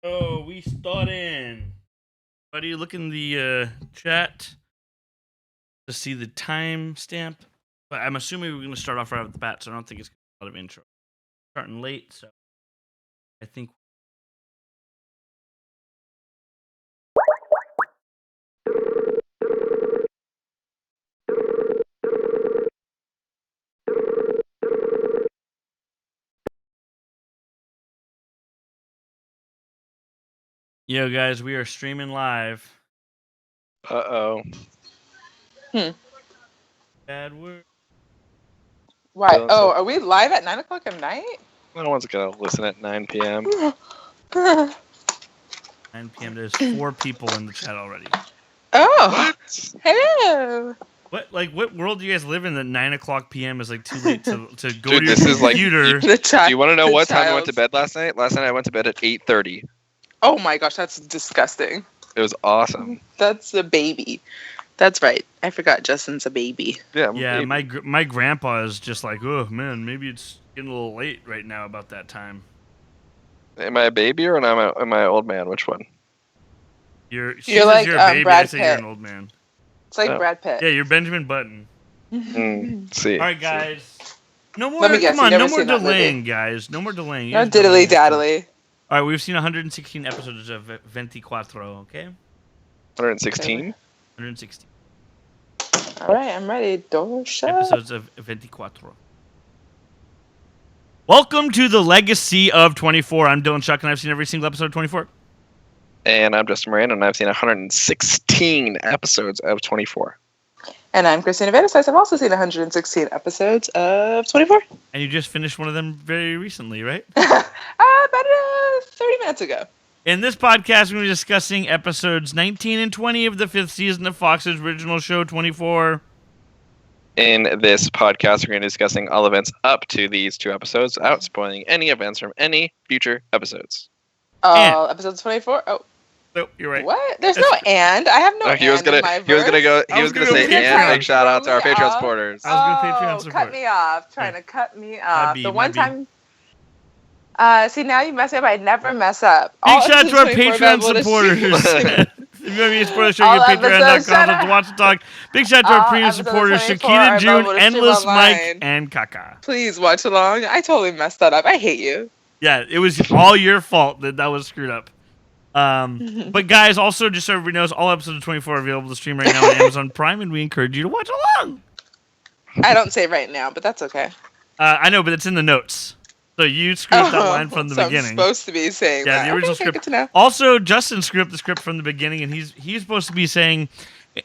Oh, we starting. Buddy, look in the chat to see the time stamp. But I'm assuming we're going to start off right off the bat, so I don't think it's going to be a lot of intro. Starting late, so I think. Yo, guys, we are streaming live. Uh-oh. Bad word. Why? Oh, are we live at 9 o'clock at night? No one's going to listen at 9 p.m. 9 p.m. There's 4 people in the chat already. Oh, hello. What world do you guys live in that 9 o'clock p.m. is like too late to go Dude, to your this is like- computer? Do you want to know what time I went to bed last night? Last night I went to bed at 8:30. Oh my gosh, that's disgusting. It was awesome. That's a baby. That's right. I forgot Justin's a baby. Yeah, Yeah, my grandpa is just like, oh man, maybe it's getting a little late right now about that time. Am I a baby or am I an old man? Which one? You're like, you're a baby. Brad I say you're Pitt. an old man. It's like Oh. Brad Pitt. Yeah, you're Benjamin Button. See. All right, guys. No more. Let me guess, Come on, you've no never more seen that delaying, guys. No more delaying. You No guys know diddly this. daddly. All right, we've seen 116 episodes of 24. Okay, 116? 116 All right, I'm ready. Door shut. episodes of 24. Welcome to the legacy of 24. I'm Dylan Shuck, and I've seen every single episode of 24. And I'm Justin Moran, and I've seen 116 episodes of 24. And I'm Christina Vandersize. I've also seen 116 episodes of 24. And you just finished one of them very recently, right? About 30 minutes ago. In this podcast, we're going to be discussing episodes 19 and 20 of the 5th season of Fox's original show, 24. In this podcast, we're going to be discussing all events up to these 2 episodes, without spoiling any events from any future episodes. Episodes 24? Oh, So, you're right. what? There's no and. I have no Oh, and he was gonna in my he was gonna verse. go he was gonna say Patreon. and big shout out to our Cut me Patreon off. supporters. I was gonna Patreon Oh, support. cut me off. Trying to cut me off. B, The my one B. time... see, now you mess up. I never mess up. Big All shout out to our episodes 24 Patreon available to supporters. stream. If you want me to support the show, All you can episodes, shut patreon.com/to up. watch and talk. Big shout out to our All premium episodes supporters, 24 Shakina, are June, available to stream Endless Mike, online. and Kaka. Please watch along. I totally messed that up. I hate you. Yeah, it was all your fault that was screwed up. But guys, also just so everybody knows, all episodes of 24 are available to stream right now on Amazon Prime, and we encourage you to watch along. I don't say right now, but that's okay. I know, but it's in the notes. So you screwed up that line from the so beginning. I'm supposed to be saying Yeah, that. the original Okay, script. good to know. Also, Justin screwed up the script from the beginning, and he's supposed to be saying,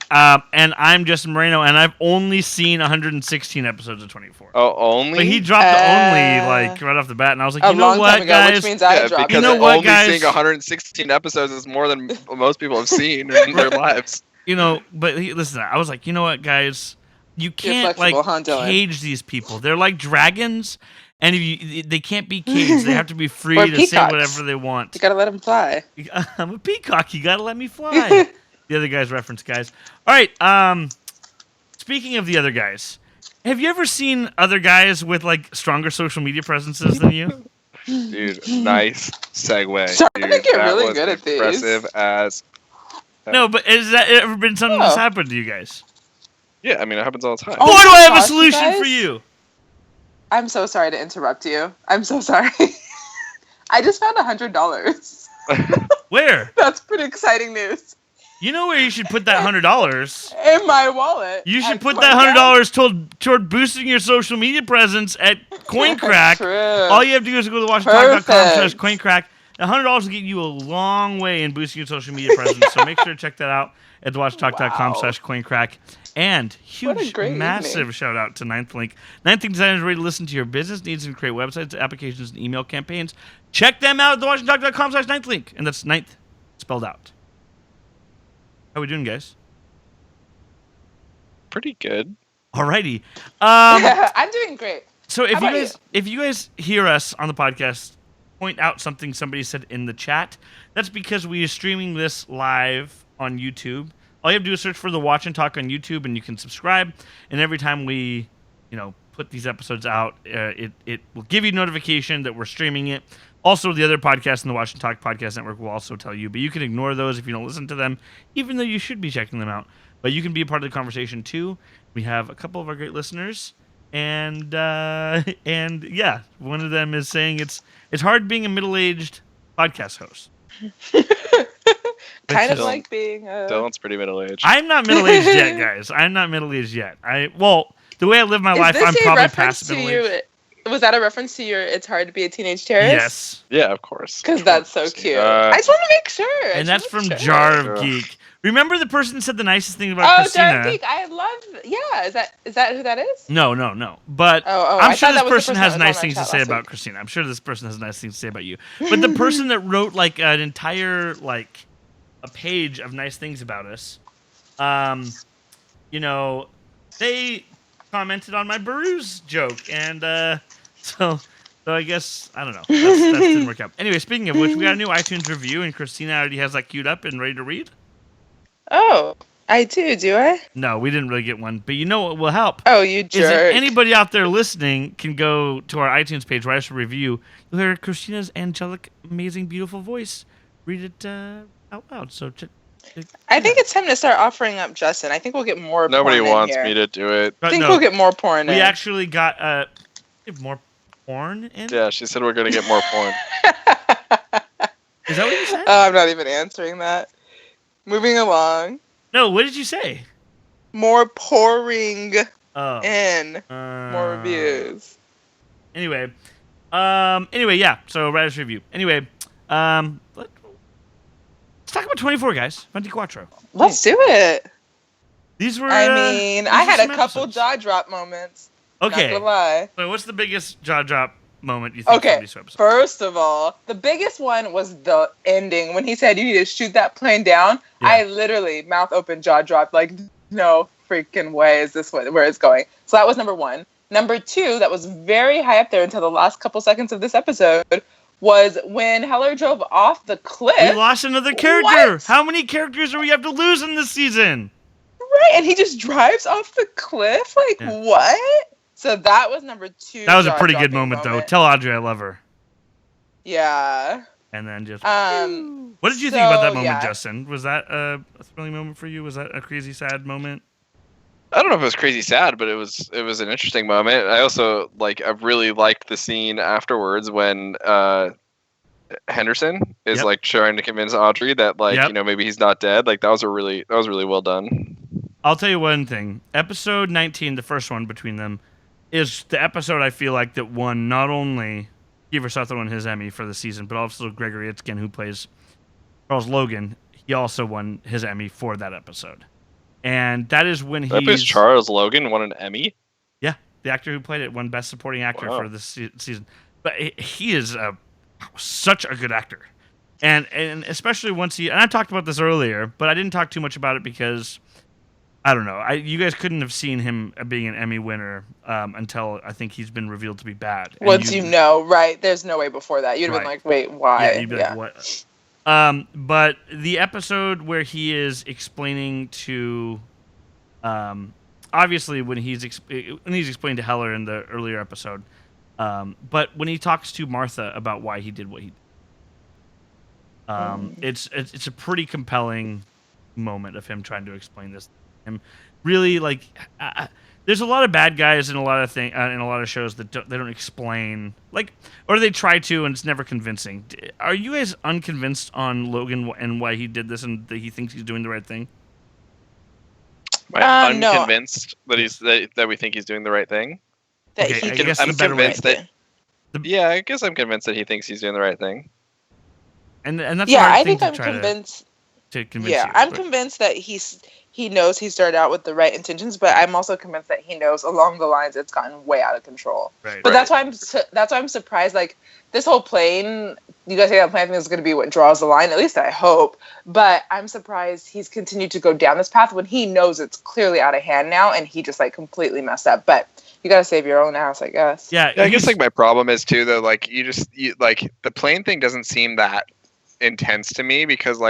and I'm Justin Moreno, and I've only seen 116 episodes of 24. Oh, only? But he dropped the only like right off the bat, and I was like, A you know long what, time ago, guys? which means I Yeah, dropped because You know it. what, only guys? seeing 116 episodes is more than most people have seen in their lives. You know, but listen, I was like, you know what, guys? You can't flexible, like huh, Dylan? cage these people. They're like dragons, and they can't be caged. They have to be free Or to say peacocks. whatever they want. You gotta let him fly. I'm a peacock. You gotta let me fly. The other guy's reference, guys. All right. Speaking of the other guys, have you ever seen other guys with like stronger social media presences than you? Dude, nice segue. Sorry, I dude. think you're That really was good at these. impressive as... No, but has that ever been something that's Oh. happened to you guys? Yeah, I mean, it happens all the time. Oh Boy, my do I have a gosh, solution you guys. for you. I'm so sorry to interrupt you. I'm so sorry. I just found $100. Where? That's pretty exciting news. You know where you should put that $100? In my wallet. You should at put that CoinCrack. $100 toward boosting your social media presence at CoinCrack. True. All you have to do is go to WashingTalk.com/CoinCrack. Perfect. $100 will get you a long way in boosting your social media presence. So make sure to check that out at WashingTalk.com/CoinCrack. And What a huge, great massive evening. shout out to Ninth Link. Ninth Link Design is ready to listen to your business needs and create websites, applications, and email campaigns. Check them out at WashingTalk.com/Ninth Link. And that's ninth spelled out. How we doing, guys? Pretty good. Alrighty. I'm doing great. So How about if you guys hear us on the podcast point out something somebody said in the chat, that's because we are streaming this live on YouTube. All you have to do is search for the Watch and Talk on YouTube, and you can subscribe. And every time we, put these episodes out, it will give you notification that we're streaming it. Also, the other podcasts in the Watch and Talk Podcast Network will also tell you, but you can ignore those if you don't listen to them, even though you should be checking them out. But you can be a part of the conversation too. We have a couple of our great listeners, and yeah, one of them is saying it's hard being a middle-aged podcast host. Kind of Dylan- like being Dylan's pretty middle-aged. I'm not middle-aged yet, guys. I'm not middle-aged yet. The way I live my Is life, this I'm a probably reference past to middle-aged. you? Was that a reference to your "It's hard to be a teenage terrorist"? Yes. Yeah, of course. Because that's so cute. I just want to make sure. And that's from Jar. Jar of Ugh. Geek. Remember the person that said the nicest thing about Oh, Christina? Jar of Geek. I love. Yeah, is that who that is? No. But Oh, I'm I sure thought this that was the person person has that was nice on our things to chat say last about week. Christina. I'm sure this person has nice things to say about you. But the person that wrote like an entire like a page of nice things about us, they commented on my Baruz joke, and so I guess I don't know. That didn't work out. Anyway, speaking of which, we got a new iTunes review, and Christina already has that queued up and ready to read. Oh, I do I? No, we didn't really get one, but you know what will help? Oh, you Is if jerk. anybody out there listening can go to our iTunes page, write us a review, you'll hear Christina's angelic, amazing, beautiful voice read it out loud. So I think it's time to start offering up Justin. I think we'll get more. Nobody porn in wants here. me to do it. I think we'll get more porn. We in. actually got more porn in. Yeah, she said we're gonna get more porn. Is that what you said? Oh, I'm not even answering that. Moving along. No, what did you say? More pouring Oh, in. More reviews. Anyway, yeah. So write us a review. Anyway, let's talk about 24, guys. 24. Let's do it. These were. I mean, these I were had some a couple episodes. jaw drop moments. Okay. Not gonna lie. So what's the biggest jaw drop moment you think from Okay, these two episodes? first of all, the biggest one was the ending when he said you need to shoot that plane down. Yeah. I literally mouth open, jaw dropped, like no freaking way is this where it's going. So that was number one. Number two, that was very high up there until the last couple seconds of this episode, was when Heller drove off the cliff. We lost another character. What? How many characters do we have to lose in this season? Right, and he just drives off the cliff. Like Yeah. what? So that was number two. That was a pretty good jaw-dropping moment, though. Tell Audrey I love her. Yeah. And then just. What What did you think about that moment, yeah. Justin? Was that a thrilling moment for you? Was that a crazy sad moment? I don't know if it was crazy sad, but it was an interesting moment. I also I really liked the scene afterwards when Henderson is Yep. trying to convince Audrey that Yep. maybe he's not dead. That was really well done. I'll tell you one thing. Episode 19, the first one between them, is the episode I feel like that won not only Kiefer Sutherland his Emmy for the season, but also Gregory Itzkin, who plays Charles Logan. He also won his Emmy for that episode. And that is when That was he's... Charles Logan won an Emmy. Yeah, the actor who played it won Best Supporting Actor Wow. for this season. But he is such a good actor. And especially once he... And I talked about this earlier, but I didn't talk too much about it because... I don't know. You guys couldn't have seen him being an Emmy winner until I think he's been revealed to be bad. And Once you know, right? There's no way before that. You'd have been Right. like, wait, why? Yeah, you'd be like, what? But the episode where he is explaining to, obviously when he's explained to Heller in the earlier episode, but when he talks to Martha about why he did what he did, it's a pretty compelling moment of him trying to explain this. Him really there's a lot of bad guys in a lot of in a lot of shows that they don't explain or they try to and it's never convincing. Are you guys unconvinced on Logan and why he did this and that he thinks he's doing the right thing? I'm No. unconvinced that we think he's doing the right thing. That Okay, he I did guess I'm the better way. convinced that. Yeah, I guess I'm convinced that he thinks he's doing the right thing. And that's Yeah, a hard I thing think to I'm try convinced. to convince Yeah, you. I'm but- convinced that he knows he started out with the right intentions, but I'm also convinced that he knows along the lines it's gotten way out of control. Right. But that's why I'm surprised. Like this whole plane, you guys say that plane thing is going to be what draws the line. At least I hope. But I'm surprised he's continued to go down this path when he knows it's clearly out of hand now, and he just completely messed up. But you got to save your own ass, I guess. Yeah, Yeah, I guess he's- my problem is too though. The plane thing doesn't seem that intense to me because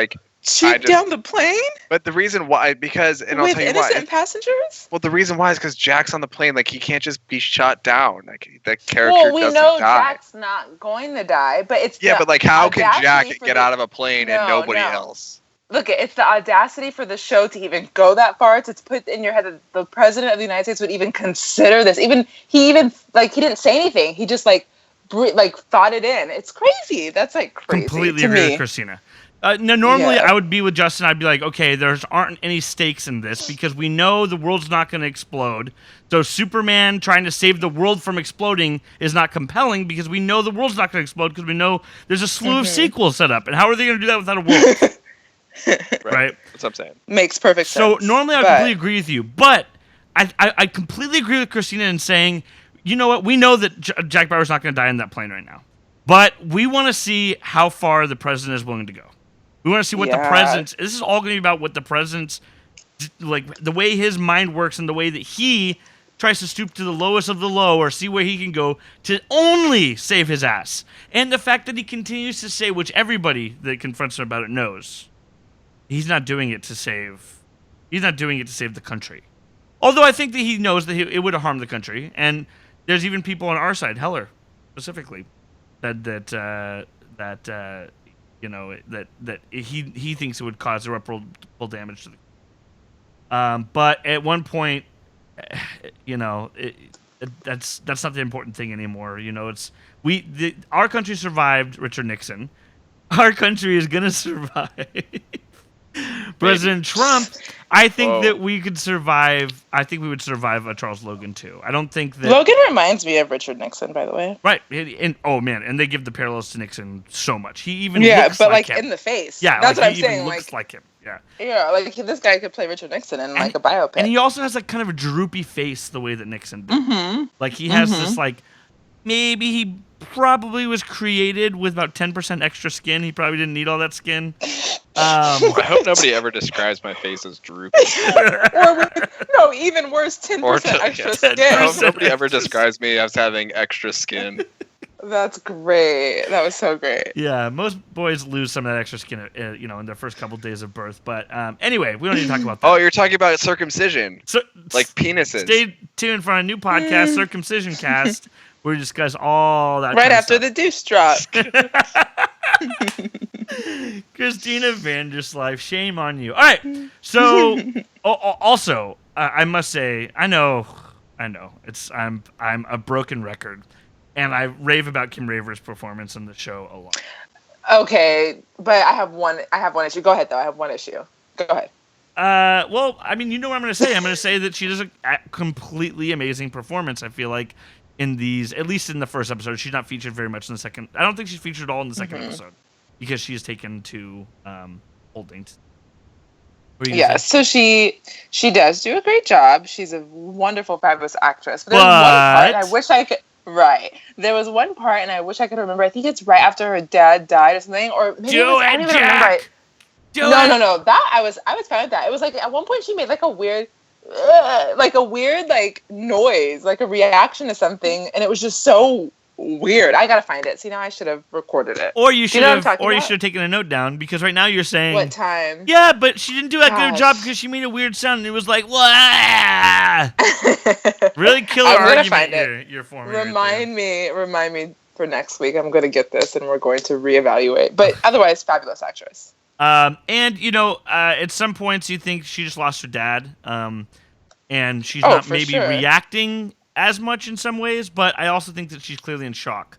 shoot down the plane But the reason why, because, and I'll with tell you why. innocent passengers? Well, the reason why is because Jack's on the plane. Like, he can't just be shot down. Like, that character Well, we doesn't know die. Jack's not going to die, but it's Yeah, the but like, how can Jack audacity for get out of a plane and No, nobody no. else? Look, it's the audacity for the show to even go that far, to put in your head that the president of the United States would even consider this. He didn't say anything. He just thought it in. It's crazy. That's like crazy. Completely to agree me. with Christina. No, normally Yeah. I would be with Justin. I'd be like, okay, aren't any stakes in this because we know the world's not going to explode. So Superman trying to save the world from exploding is not compelling because we know the world's not going to explode because we know there's a slew of sequels set up. And how are they going to do that without a world? Right? That's what I'm saying. Makes perfect sense. So normally I would but- completely agree with you, but I completely agree with Christina in saying, you know what? We know that Jack Bauer's not going to die in that plane right now, but we want to see how far the president is willing to go. We want to see what the president's. This is all going to be about what the president's, like the way his mind works and the way that he tries to stoop to the lowest of the low or see where he can go to only save his ass. And the fact that he continues to say, which everybody that confronts him about it knows, he's not doing it to save. He's not doing it to save the country. Although I think that he knows that it would have harmed the country, and there's even people on our side, Heller specifically, that he thinks it would cause irreparable damage to the. But at one point, that's not the important thing anymore. Our country survived Richard Nixon. Our country is gonna survive President Trump. I think that we could survive. I think we would survive a Charles Logan too. I don't think that Logan reminds me of Richard Nixon, by the way. Right, and oh man, and they give the parallels to Nixon so much. He even looks but like like him. in the face. Yeah, that's like what I'm he even saying. looks like him. Yeah, like this guy could play Richard Nixon in like a biopic. and he also has like kind of a droopy face the way that Nixon did. Mm-hmm. Like he has this like maybe he probably was created with about 10% extra skin. He probably didn't need all that skin. I hope nobody ever describes my face as droopy. No, even worse, 10% extra skin. I hope nobody ever describes me as having extra skin. That's great. That was so great. Yeah, most boys lose some of that extra skin, in their first couple days of birth. But anyway, we don't need to talk about that. Oh, you're talking about circumcision, like penises. Stay tuned for a new podcast, Circumcision Cast, where we discuss all that. Right after the deuce drop. Christina Vanderslife, shame on you. All right, so also I must say, I know, I'm a broken record, and I rave about Kim Raver's performance in the show a lot. Okay, but I have one issue. Go ahead though. I have one issue. Go ahead. Well, I mean, you know what I'm going to say. I'm going to say that she does a completely amazing performance. I feel like in these, at least in the first episode, she's not featured very much in the second. I don't think she's featured at all in the second episode because she is taken to holding. Yeah, so she does do a great job. She's a wonderful, fabulous actress. But there was one part, and I wish I could. Right, there was one part, and I wish I could remember. I think it's right after her dad died or something, or maybe I don't even remember. No. That I was fine with that. It was like at one point she made like a weird noise, like a reaction to something, and it was just so weird. I gotta find it. See, now I should have recorded it. Or you should have taken a note down because right now you're saying what time? Yeah, but she didn't do a good job because she made a weird sound and it was like Wah! Really killer argument find it. You're forming. Remind me for next week. I'm gonna get this and we're going to reevaluate. But otherwise, fabulous actress. And at some points you think she just lost her dad, and she's not maybe reacting as much in some ways, but I also think that she's clearly in shock.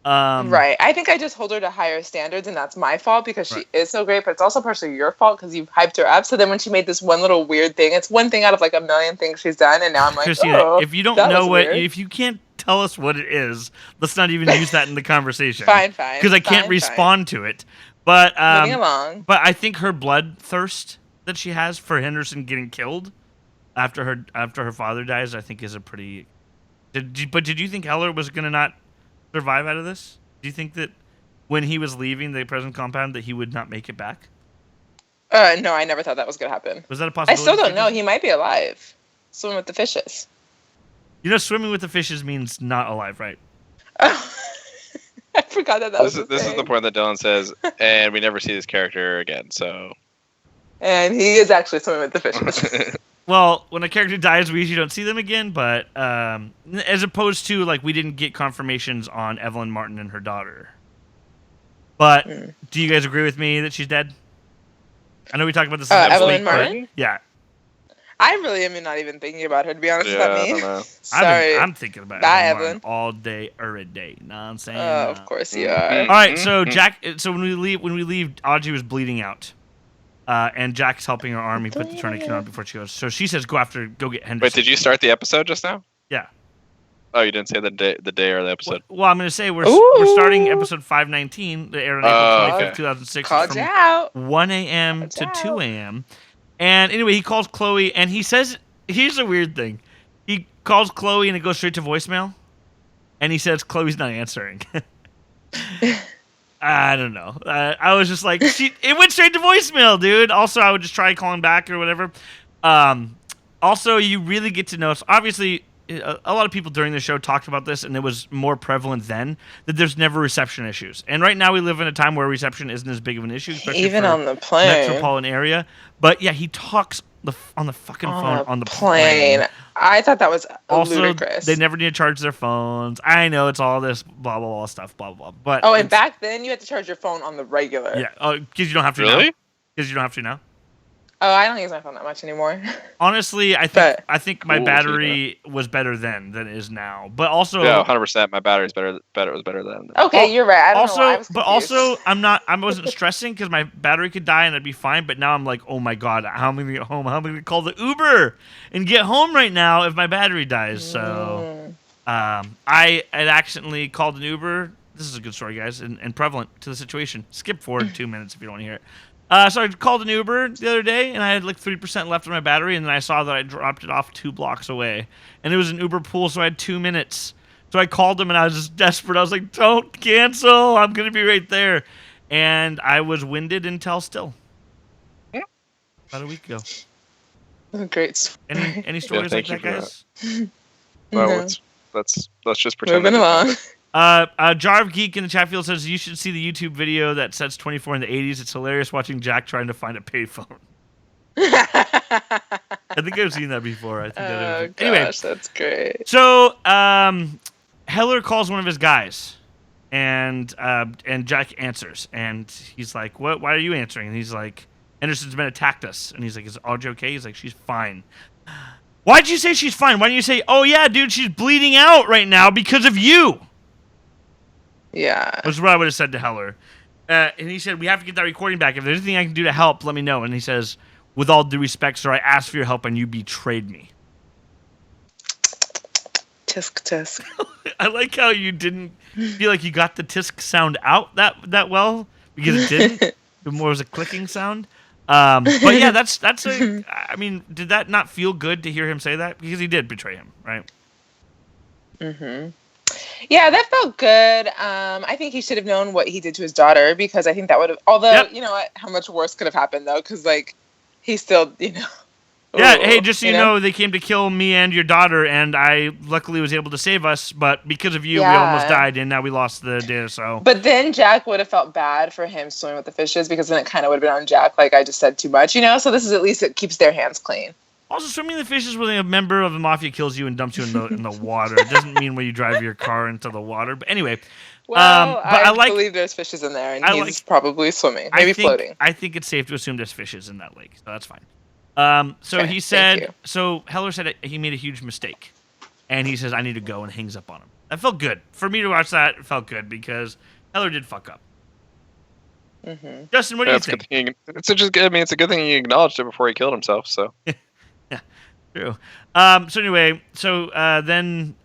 Right. I think I just hold her to higher standards, and that's my fault because she is so great, but it's also partially your fault because you've hyped her up. So then when she made this one little weird thing, it's one thing out of like a million things she's done, and now I'm like, Christina, if you don't know if you can't tell us what it is, let's not even use that in the conversation. Fine. Because I can't respond to it. But moving along. But I think her bloodthirst that she has for Henderson getting killed after her father dies, I think is a pretty. Did you think Heller was gonna not survive out of this? Do you think that when he was leaving the prison compound that he would not make it back? No, I never thought that was gonna happen. Was that a possibility? I still don't know. He might be alive. Swimming with the fishes. Swimming with the fishes means not alive, right? Oh. I forgot that was This is the point that Dylan says, and we never see this character again, so And he is actually swimming with the fishes. Well, when a character dies, we usually don't see them again, but as opposed to, like, we didn't get confirmations on Evelyn Martin and her daughter. But do you guys agree with me that she's dead? I know we talked about this last Evelyn week, Martin? but yeah. I really am not even thinking about her, to be honest. Is Yeah, that I me? don't know. Sorry. I'm thinking about Bye, Evelyn Martin Evelyn. all day, every day. Know what I'm saying? Of course you are. All right, so Jack. So when we leave, Audrey was bleeding out, and Jack's helping her arm. He put the tourniquet on before she goes. So she says, "Go get Henderson." Wait, did you start the episode just now? Yeah. Oh, you didn't say the day or the episode. Well, I'm going to say we're Ooh. starting episode 519, that aired on April 25th, okay. 2006, Called from you out. 1 a.m. Called to you 2 out. a.m. And anyway, he calls Chloe, and he says, here's a weird thing. He calls Chloe, and it goes straight to voicemail. And he says, Chloe's not answering. I don't know. I was just like, it went straight to voicemail, dude. Also, I would just try calling back or whatever. Also, you really get to know. So obviously, a lot of people during the show talked about this, and it was more prevalent then, that there's never reception issues. And right now, we live in a time where reception isn't as big of an issue, especially Even for on the plane. metropolitan area. But yeah, he talks on the fucking phone on the plane. I thought that was Also, ludicrous. they never need to charge their phones. I know it's all this blah blah blah stuff, blah blah blah. But Oh, and back then you had to charge your phone on the regular. yeah, because you don't have to now. Really? Because you don't have to now. Oh, I don't use my phone that much anymore. Honestly, But- I think my Cool, battery was better then than it is now. But also, Yeah, 100%. My battery's better. It was better then. Okay, you're right. I don't also, know why I was but confused. also, I wasn't stressing because my battery could die and I'd be fine. But now I'm like, oh my god, how am I gonna get home? How am I gonna call the Uber and get home right now if my battery dies? So, I had accidentally called an Uber. This is a good story, guys, and prevalent to the situation. Skip forward 2 minutes if you don't want to hear it. So I called an Uber the other day, and I had like 3% left on my battery, and then I saw that I dropped it off 2 blocks away. And it was an Uber pool, so I had 2 minutes. So I called him, and I was just desperate. I was like, don't cancel. I'm going to be right there. And I was winded until still. About a week ago. Great story. Any stories like thank that, you for guys? Well, No. let's just pretend. Moving that along. Jar of Geek in the chat field says you should see the YouTube video that sets 24 in the 80s. It's hilarious watching Jack trying to find a payphone. I think I've seen that before. I think Oh gosh, anyway, that's great. so Heller calls one of his guys, and Jack answers, and he's like, "What? Why are you answering?" And he's like, "Anderson's been attacked us." And he's like, "Is Audrey okay?" He's like, "She's fine." Why'd you say she's fine? Why didn't you say, "Oh yeah, dude, she's bleeding out right now because of you"? Yeah. Which is what I would have said to Heller. And he said, "We have to get that recording back. If there's anything I can do to help, let me know." And he says, "With all due respect, sir, I asked for your help and you betrayed me." Tisk tisk. I like how you didn't feel like you got the tisk sound out that well, because it didn't. It more was a clicking sound. But yeah, that's a. I mean, did that not feel good to hear him say that? Because he did betray him, right? Mm-hmm. Yeah, that felt good. I think he should have known what he did to his daughter, because I think that would have. Although, Yep. you know what? How much worse could have happened though? Because like, he still, Yeah. Ooh, Hey, just so you know, they came to kill me and your daughter, and I luckily was able to save us. But because of you, we almost Yeah. died, and now we lost the data. So. But then Jack would have felt bad for him swimming with the fishes, because then it kind of would have been on Jack. Like, I just said too much, So this is at least it keeps their hands clean. Also, swimming in the fishes when a member of the mafia kills you and dumps you in the water. It doesn't mean when you drive your car into the water. But anyway, Well, but I like- believe there's fishes in there, and I he's probably swimming, maybe floating. I think it's safe to assume there's fishes in that lake, so that's fine. So Okay, he thank said. you. So Heller said he made a huge mistake, and he says, "I need to go," and hangs up on him. That felt good for me to watch. That it felt good because Heller did fuck up. Mm-hmm. Justin, what do you It's a think? good thing. It's a good thing he acknowledged it before he killed himself. So True. So anyway, then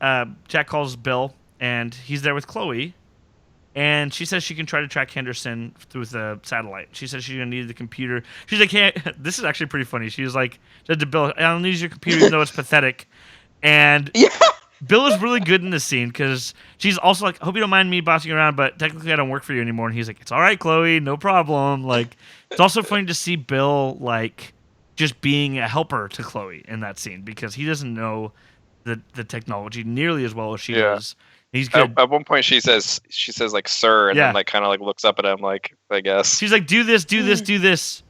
Jack calls Bill, and he's there with Chloe, and she says she can try to track Henderson through the satellite. She says she's gonna need the computer. She's like, "Hey," this is actually pretty funny. She was like, said to Bill, "I'll need your computer, even though it's pathetic." And Yeah. Bill is really good in this scene because she's also like, "I hope you don't mind me bossing around, but technically I don't work for you anymore." And he's like, "It's all right, Chloe, no problem." Like, it's also funny to see Bill like just being a helper to Chloe in that scene because he doesn't know the technology nearly as well as she Yeah. does. He's good. at one point she says like "sir," and Yeah. then like kind of like looks up at him like I guess. She's like, do this, do this, do this,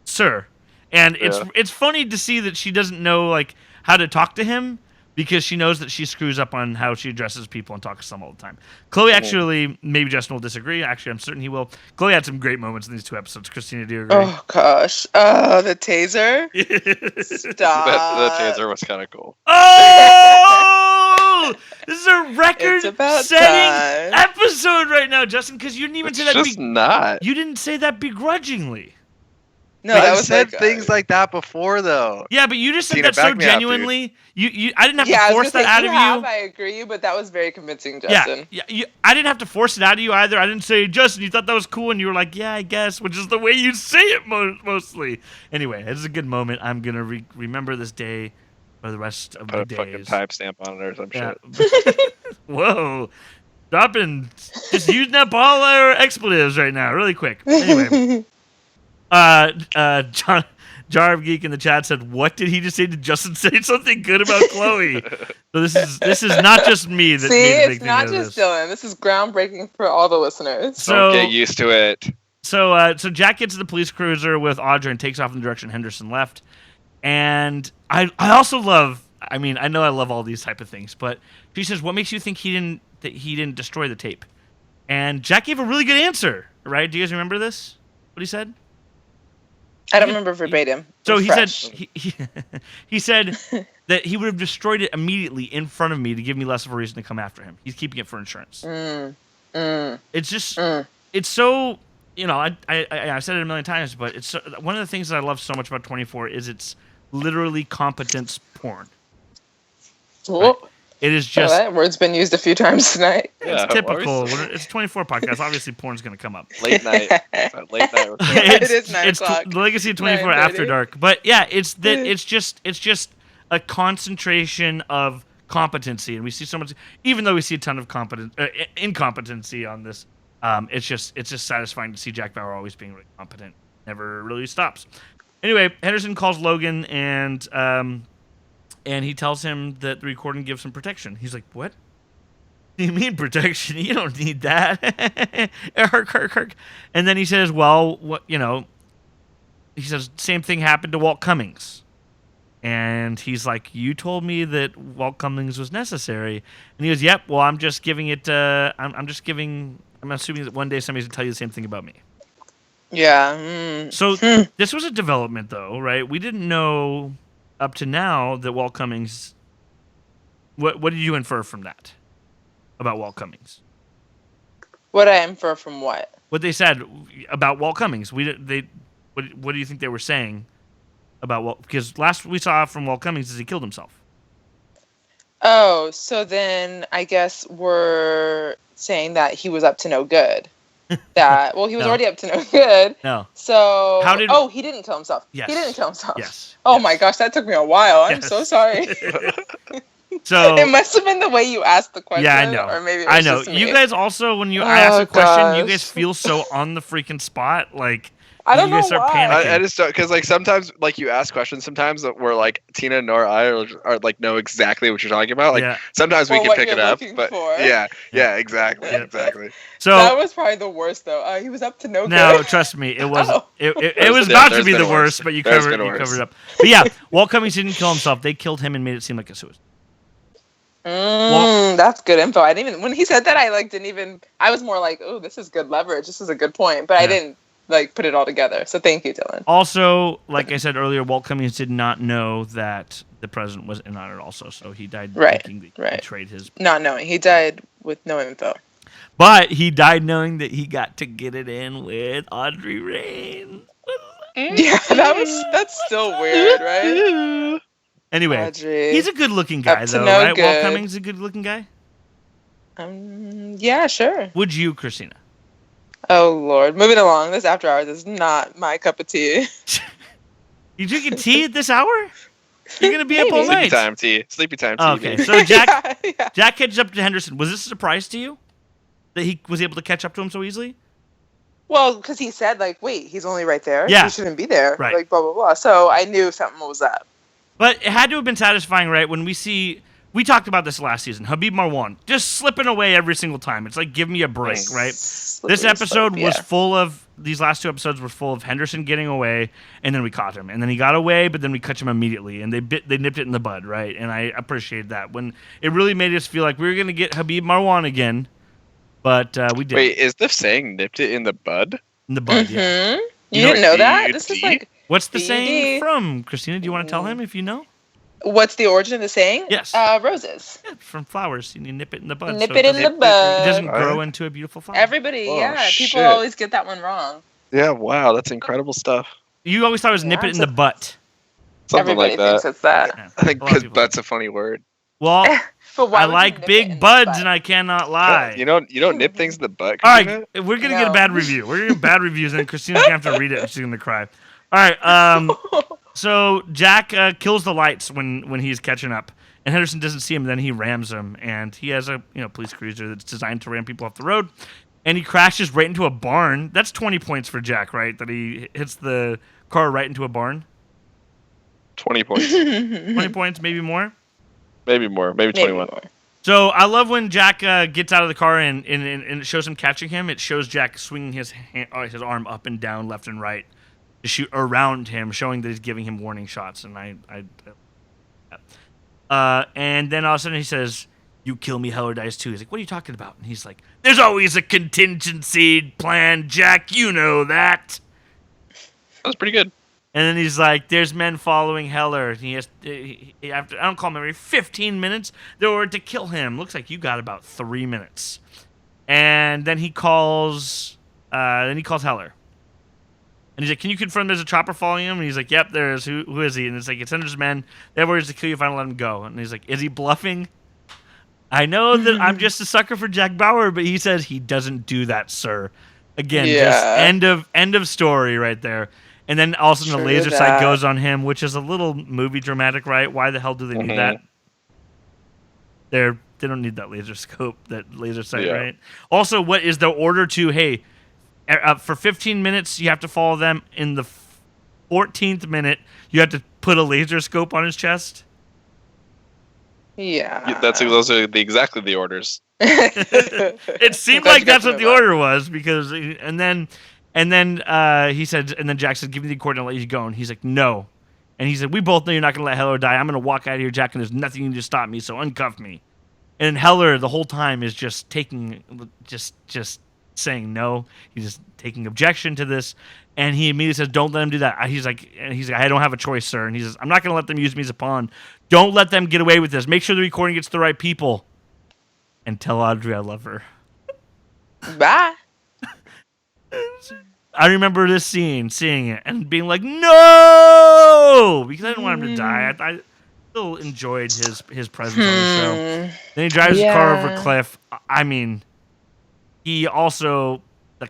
sir. And it's funny to see that she doesn't know like how to talk to him because she knows that she screws up on how she addresses people and talks to them all the time. Chloe actually, maybe Justin will disagree. Actually, I'm certain he will. Chloe had some great moments in these 2 episodes. Christina, do you agree? Oh gosh. The taser. Stop. The taser was kind of cool. Oh! This is a record-setting time. episode right now, Justin, because you didn't even say that. Just not. You didn't say that begrudgingly. No, that I've was said like, things like that before, though. Yeah, but you just said Tina, that so back me up, dude. genuinely. I didn't have yeah, to force that out of you. I agree, but that was very convincing, Justin. I didn't have to force it out of you either. I didn't say, Justin, you thought that was cool, and you were like, yeah, I guess, which is the way you say it mostly. Anyway, it's a good moment. I'm going to remember this day for the rest of my Put a fucking days. timestamp on it or some shit. Whoa. Just using up all our expletives right now, really quick. Anyway. Jar of Geek in the chat said, "What did he just say? Did Justin say something good about Chloe?" So this is not just me that See, made a big it's thing not out of just this. Dylan. This is groundbreaking for all the listeners. So Don't get used to it. So Jack gets to the police cruiser with Audra and takes off in the direction Henderson left. And I also love. I mean, I know I love all these type of things, but she says, "What makes you think he didn't destroy the tape?" And Jack gave a really good answer. Right? Do you guys remember this? What he said? I don't remember verbatim. So Refresh. he said that he would have destroyed it immediately in front of me to give me less of a reason to come after him. He's keeping it for insurance. It's just it's so, you know, I've said it a million times, but it's one of the things that I love so much about 24 is it's literally competence porn. Right? It is just that word's been used a few times tonight. Yeah, it's typical. It's a 24 podcast. Obviously, porn's going to come up. Late night. Late night. It is 9 o'clock. The Legacy of 24 9:30. After Dark. But yeah, it's just a concentration of competency, and we see so much. Even though we see a ton of incompetency on this, it's just satisfying to see Jack Bauer always being really competent. Never really stops. Anyway, Henderson calls Logan and he tells him that the recording gives him protection. He's like, "What? Do you mean protection? You don't need that." And then he says, "Well, what, you know," he says, "Same thing happened to Walt Cummings." And he's like, "You told me that Walt Cummings was necessary." And he goes, "Yep, well, I'm just giving it, I'm assuming that one day somebody's going to tell you the same thing about me." Yeah. So this was a development, though, right? We didn't know up to now that Walt Cummings. What did you infer from that about Walt Cummings? What I infer from what? What they said about Walt Cummings. What do you think they were saying about Walt? Because last we saw from Walt Cummings is he killed himself. Oh, so then I guess we're saying that he was up to no good. He was already up to no good. No. So he didn't kill himself. Yes. He didn't kill himself. Yes. Oh my gosh, that took me a while. I'm Yes. so sorry. So it must have been the way you asked the question. yeah, I know. Or maybe it was I know. just me. You guys also, when you ask a question, you gosh. guys feel so on the freaking spot. Like I don't you guys know start why. panicking. I just don't, because like sometimes like you ask questions sometimes that we're like Tina nor I are like know exactly what you're talking about. Like Yeah. sometimes we Or can what pick you're it up, looking but for. yeah, exactly, Yeah. exactly. So That was probably the worst though. He was up to no no, good. trust me, it was Oh. it There's- was yeah, about to there's be been the worse. worst, but you There's covered been worse. it up. But yeah, Walt Cummings didn't kill himself. They killed him and made it seem like a suicide. That's good info. I didn't even when he said that I was more like, oh, this is good leverage. This is a good point. But I didn't like put it all together. So thank you, Dylan. Also, like I said earlier, Walt Cummings did not know that the president was in on it also, so he died thinking that he betrayed his... Not knowing. He died with no info. But he died knowing that he got to get it in with Audrey Rain. Yeah, that's still weird, right? Anyway, Audrey. he's a good-looking guy, Up to though, no right? Walt good. Cummings is a good-looking guy? Yeah, sure. Would you, Christina? Oh, Lord. Moving along. This after hours is not my cup of tea. You drinking tea at this hour? You're going to be up all Maybe. night. Sleepy time tea. Oh, okay, baby. so Jack Yeah. Jack catches up to Henderson. Was this a surprise to you? That he was able to catch up to him so easily? Well, because he said, like, wait, he's only right there. Yeah. He shouldn't be there. Right. Like, blah, blah, blah. So I knew something was up. But it had to have been satisfying, right? When we see we talked about this last season. Habib Marwan just slipping away every single time. It's like, give me a break, right? This episode was full of, these last 2 episodes were full of Henderson getting away, and then we caught him. And then he got away, but then we catch him immediately. And they nipped it in the bud, right? And I appreciate that. When it really made us feel like we were going to get Habib Marwan again, but we didn't. Wait, is the saying "nipped it in the bud"? In the bud, yeah. You didn't know that? This is like... What's the BUD. saying from, Christina? Do you want to tell him if you know? What's the origin of the saying? Yes. Roses. Yeah, from flowers. You nip it in the bud. Nip so it in the bud. It doesn't grow into a beautiful flower. Everybody, Oh, yeah. People shit. always get that one wrong. Yeah, wow, that's incredible stuff. You always thought it was nip it in the butt. Something Everybody like that. thinks it's that. Yeah, I think a lot of because people butt's a funny word. Well, But why I would you like nip it big in the buds, butt? and I cannot lie. You don't nip things in the butt. All Christina? right, we're gonna get a No. bad review. We're gonna get bad reviews, and Christina's gonna have to read it, and she's gonna cry. All right. So Jack kills the lights when he's catching up, and Henderson doesn't see him. Then he rams him, and he has a police cruiser that's designed to ram people off the road, and he crashes right into a barn. That's 20 points for Jack, right? That he hits the car right into a barn. 20 points, 20 points, maybe more. maybe more, maybe 21. more. So I love when Jack gets out of the car and it shows him catching him. It shows Jack swinging his arm up and down, left and right, to shoot around him, showing that he's giving him warning shots. And and then all of a sudden he says, "You kill me, hell or dies too." He's like, "What are you talking about?" And he's like, "There's always a contingency plan, Jack. You know that." That was pretty good. And then he's like, "There's men following Heller." And he has, after I don't call him every 15 minutes, they were to kill him. Looks like you got about 3 minutes. And then he calls Heller. And he's like, "Can you confirm there's a chopper following him?" And he's like, "Yep, there is. Who is he?" And it's like, "It's Henderson's men. They have orders to kill you if I don't let him go." And he's like, "Is he bluffing?" I know that I'm just a sucker for Jack Bauer, but he says he doesn't do that, sir. Again, just end of story right there. And then all of a sudden the laser sight goes on him, which is a little movie dramatic, right? Why the hell do they need that? They don't need that laser scope, that laser sight, right? Also, what is the order to, hey, for 15 minutes, you have to follow them. In the 14th minute, you have to put a laser scope on his chest? Yeah. Those are exactly the orders. It seemed like that's what the order was, because and then he said, and then Jack said, "Give me the cord and I'll let you go." And he's like, "No." And he said, "We both know you're not gonna let Heller die. I'm gonna walk out of here, Jack, and there's nothing you can do to stop me. So uncuff me." And Heller the whole time is just just saying no. He's just taking objection to this, and he immediately says, "Don't let him do that." He's like, "I don't have a choice, sir." And he says, "I'm not gonna let them use me as a pawn. Don't let them get away with this. Make sure the recording gets to the right people, and tell Audrey I love her." Bye. I remember this scene, seeing it, and being like, "No!" Because I didn't want him to die. I still enjoyed his presence on the show. Then he drives his car over a cliff. I mean, the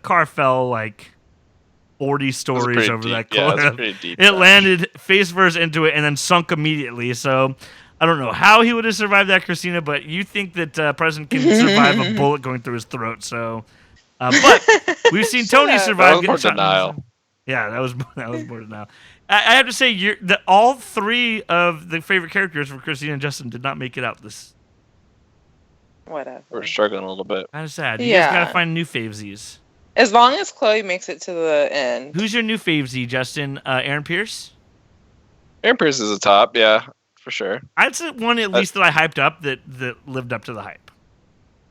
car fell like 40 stories over that cliff. Yeah, it was pretty deep. It landed face first into it and then sunk immediately. So I don't know how he would have survived that, Christina, but you think that President can survive a bullet going through his throat. So, but we've seen Tony survive. That was more denial. Yeah, that was more denial. I have to say, all 3 of the favorite characters from Christina and Justin did not make it out this. Whatever. We're struggling a little bit. Kind of sad. You guys gotta find new favesies. As long as Chloe makes it to the end. Who's your new favesy, Justin? Aaron Pierce? Aaron Pierce is a top, yeah, for sure. I'd say one at least that I hyped up that lived up to the hype.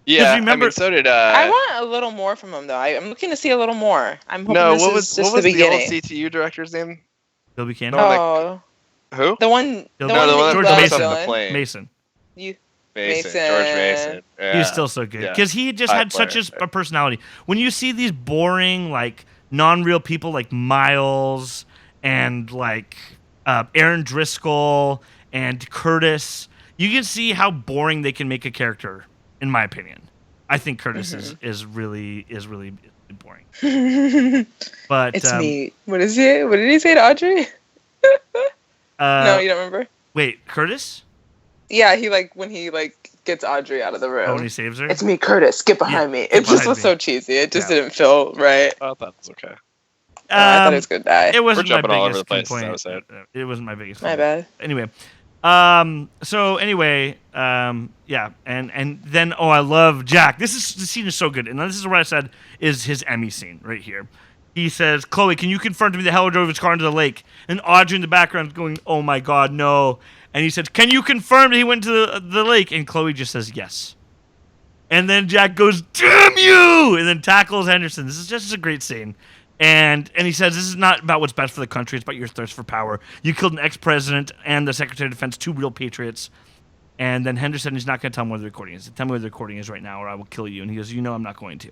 Yeah, remember, I mean, so did I want a little more from him, though. I'm looking to see a little more. I'm hoping what was the the old beginning. CTU director's name? Bill Buchanan? No, who? The one No, that George you love, Mason. Dylan. Mason. Mason. George Mason. Yeah. He's still so good because he just had such a personality. When you see these boring, like non-real people like Miles and like Aaron Driscoll and Curtis, you can see how boring they can make a character. In my opinion, I think Curtis is really boring. But it's me. What is it? What did he say to Audrey? No, you don't remember? Wait, Curtis? Yeah, when he gets Audrey out of the room. Oh, when he saves her? It's me, Curtis. Get behind me. It just was so cheesy. It just didn't feel right. I thought it was okay. I thought he was gonna die. It wasn't We're jumping my all over biggest the place, complaint. as I was saying. It wasn't my biggest My complaint. bad. Anyway, So anyway, yeah, and then I love Jack. The scene is so good, and this is what I said is his Emmy scene right here. He says, "Chloe, can you confirm to me that Heller drove his car into the lake?" And Audrey in the background is going, "Oh my God, no!" And he says, "Can you confirm that he went to the lake?" And Chloe just says, "Yes." And then Jack goes, "Damn you!" and then tackles Henderson. This is just a great scene. And he says, "This is not about what's best for the country. It's about your thirst for power. You killed an ex-president and the Secretary of Defense, two real patriots." And then Henderson is not going to tell him where the recording is. Tell me where the recording is right now or I will kill you. And he goes, "You know I'm not going to."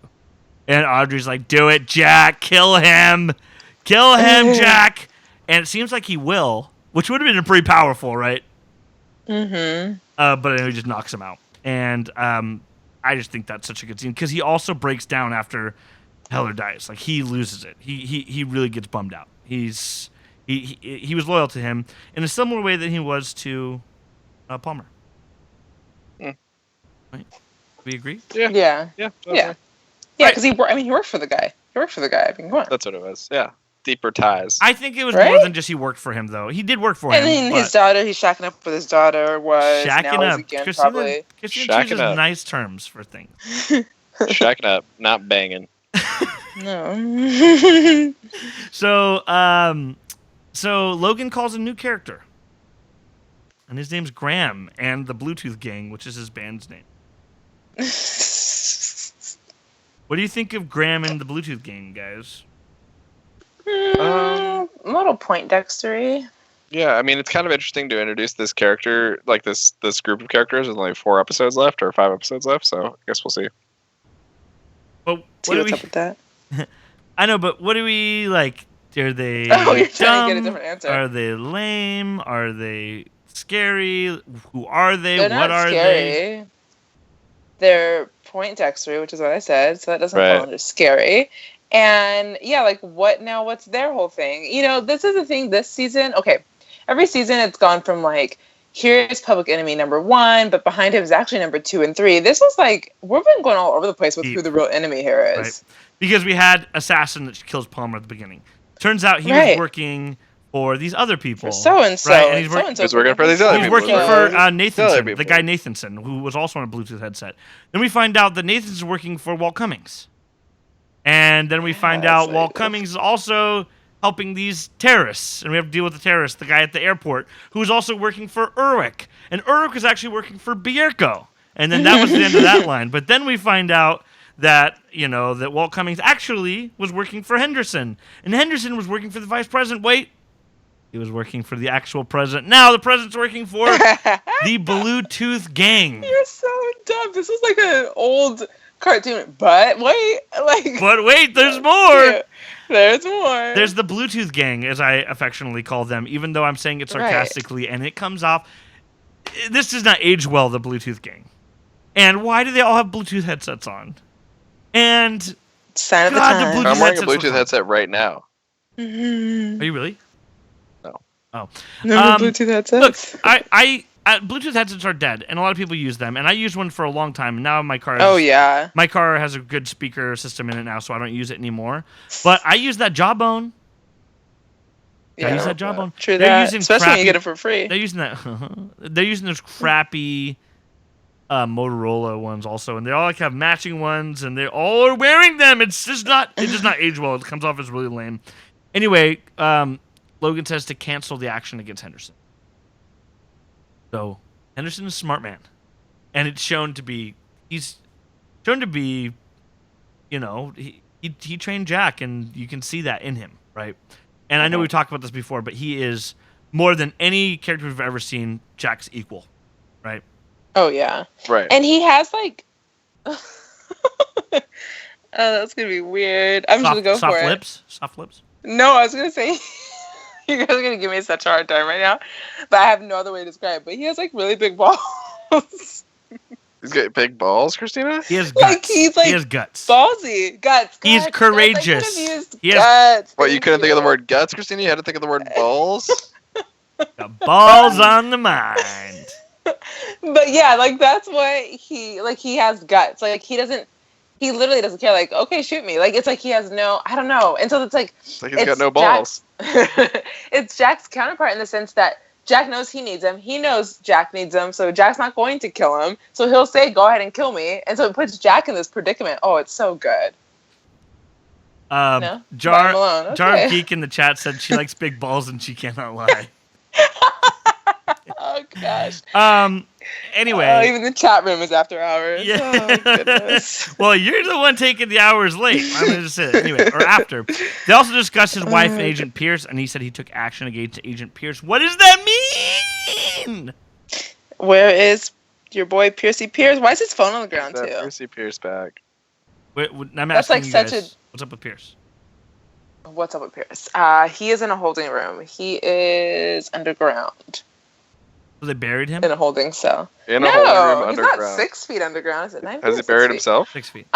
And Audrey's like, "Do it, Jack. Kill him. Kill him, Jack." And it seems like he will, which would have been pretty powerful, right? Mm-hmm. But anyway, he just knocks him out. And I just think that's such a good scene because he also breaks down after Heller dies. Like, he loses it. He really gets bummed out. He was loyal to him in a similar way that he was to Palmer. Mm. Right? We agree? Yeah. Yeah. Yeah. Yeah. Yeah, because he worked for the guy. He worked for the guy. I mean, come on. That's what it was. Yeah. Deeper ties. I think it was Right? more than just he worked for him, though. He did work for him. And then but his daughter, he's shacking up with his daughter. Was shacking now is up. again Christina probably. Shacking chooses up. nice terms for things. Shacking up, not banging. No. So Logan calls a new character. And his name's Graham and the Bluetooth Gang, which is his band's name. What do you think of Graham and the Bluetooth Gang, guys? A little Poindextery. Yeah, I mean, it's kind of interesting to introduce this character, like this group of characters. There's only 4 episodes left or 5 episodes left, so I guess we'll see. But See what's up with that. I know, but what do we like? Are they Oh, you're trying to get a dumb? different answer. Are they lame? Are they scary? Who are they? They're What not are scary. they? They're Poindextery, which is what I said, so that doesn't Right. fall under scary. And yeah, like what now? What's their whole thing? You know, this is the thing this season. Okay, every season it's gone from like, here's Public Enemy number 1, but behind him is actually number 2 and 3. This was like, we've been going all over the place with who the real enemy here is. Right. Because we had Assassin that kills Palmer at the beginning. Turns out he Right. was working for these other people. For so-and-so. Right, and he's He's working for these other He's people. working Right. for Other Nathanson, the people. guy Nathanson, who was also on a Bluetooth headset. Then we find out that Nathanson's working for Walt Cummings. And then we find Yeah, out it's Walt like- Cummings is also helping these terrorists. And we have to deal with the terrorist, the guy at the airport, who's also working for Urwick. And Urwick is actually working for Bierko. And then that was the end of that line. But then we find out that, that Walt Cummings actually was working for Henderson. And Henderson was working for the vice president. Wait. He was working for the actual president. Now the president's working for the Bluetooth Gang. You're so dumb. This was like an old cartoon. But wait, But wait, there's more. Yeah, there's more. There's the Bluetooth Gang, as I affectionately call them, even though I'm saying it sarcastically, and it comes off. This does not age well, the Bluetooth Gang. And why do they all have Bluetooth headsets on? And Sign of the God, the time. Bluetooth I'm wearing a headsets Bluetooth were- headset right now. are you really? No. Oh. Remember Bluetooth headsets? Look, I Bluetooth headsets are dead, and a lot of people use them. And I used one for a long time, and now my car. Oh yeah. My car has a good speaker system in it now, so I don't use it anymore. But I use that Jawbone. I use that Jawbone. True They're that. using Especially when you crappy- get it for free. They're using that. They're using those crappy Motorola ones also, and they all like have matching ones, and they all are wearing them. It does not age well. It comes off as really lame. Anyway, Logan says to cancel the action against Henderson. So Henderson is a smart man, and it's shown to be. He's shown to be. He trained Jack, and you can see that in him, right? And I know we've talked about this before, but he is more than any character we've ever seen. Jack's equal, right? Oh yeah. Right. And he has like oh, that's gonna be weird. I'm just gonna go soft for lips, soft lips. it. No, I was gonna say you guys are gonna give me such a hard time right now. But I have no other way to describe it. But he has like really big balls. He's got big balls, Christina? He has guts. Like, he's, like, he has guts. Ballsy. Guts. He's Guts. courageous. I could've used He has- guts. What, you Thank couldn't think of the word guts, Christina? You had to think of the word balls? Got balls on the mind. But yeah, like that's what he has guts. Like he literally doesn't care. Like, okay, shoot me. Like it's like he has no, I don't know. And so it's like It's like he's got no balls. It's Jack's counterpart in the sense that Jack knows he needs him. He knows Jack needs him, so Jack's not going to kill him. So he'll say, "Go ahead and kill me," and so it puts Jack in this predicament. Oh, it's so good. No? Jar Malone, okay. Jar Geek in the chat said she likes big balls and she cannot lie. Oh gosh. Anyway, even the chat room is after hours. Yeah. Oh goodness. Well, you're the one taking the hours late. I'm gonna just say it anyway, or after. They also discussed his wife and Agent Pierce, and he said he took action against Agent Pierce. What does that mean? Where is your boy Piercy Pierce? Why is his phone on the ground That too? Percy Pierce back. Wait, I'm That's asking like you such guys, what's up with Pierce? What's up with Pierce? He is in a holding room. He is underground So they buried him? in a holding cell. In a holding room he's underground. not 6 feet underground. Is it 9 feet? Has he or 6 buried feet? himself? 6 feet.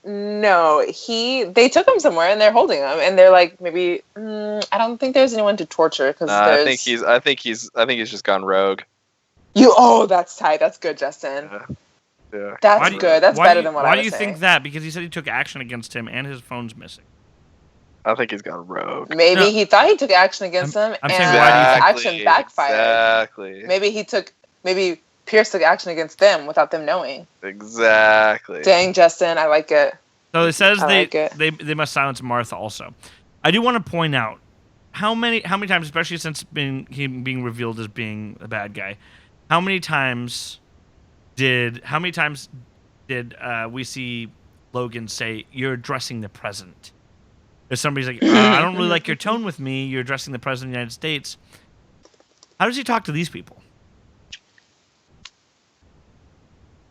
No, they took him somewhere and they're holding him and they're like maybe I don't think there's anyone to torture because I think he's just gone rogue. That's tight. That's good, Justin. Yeah. That's good. That's better than what I was Why do you saying. think that? Because he said he took action against him and his phone's missing. I think he's gone rogue. Maybe No. he thought he took action against him I'm and saying, why do you think- action backfired. Exactly. Maybe Pierce took action against them without them knowing. Exactly. Dang, Justin, I like it. So it says I like it. they must silence Martha also. I do want to point out how many times, especially since him being revealed as being a bad guy, how many times did we see Logan say, "You're addressing the president"? If somebody's like, "I don't really like your tone with me. You're addressing the president of the United States." How does he talk to these people?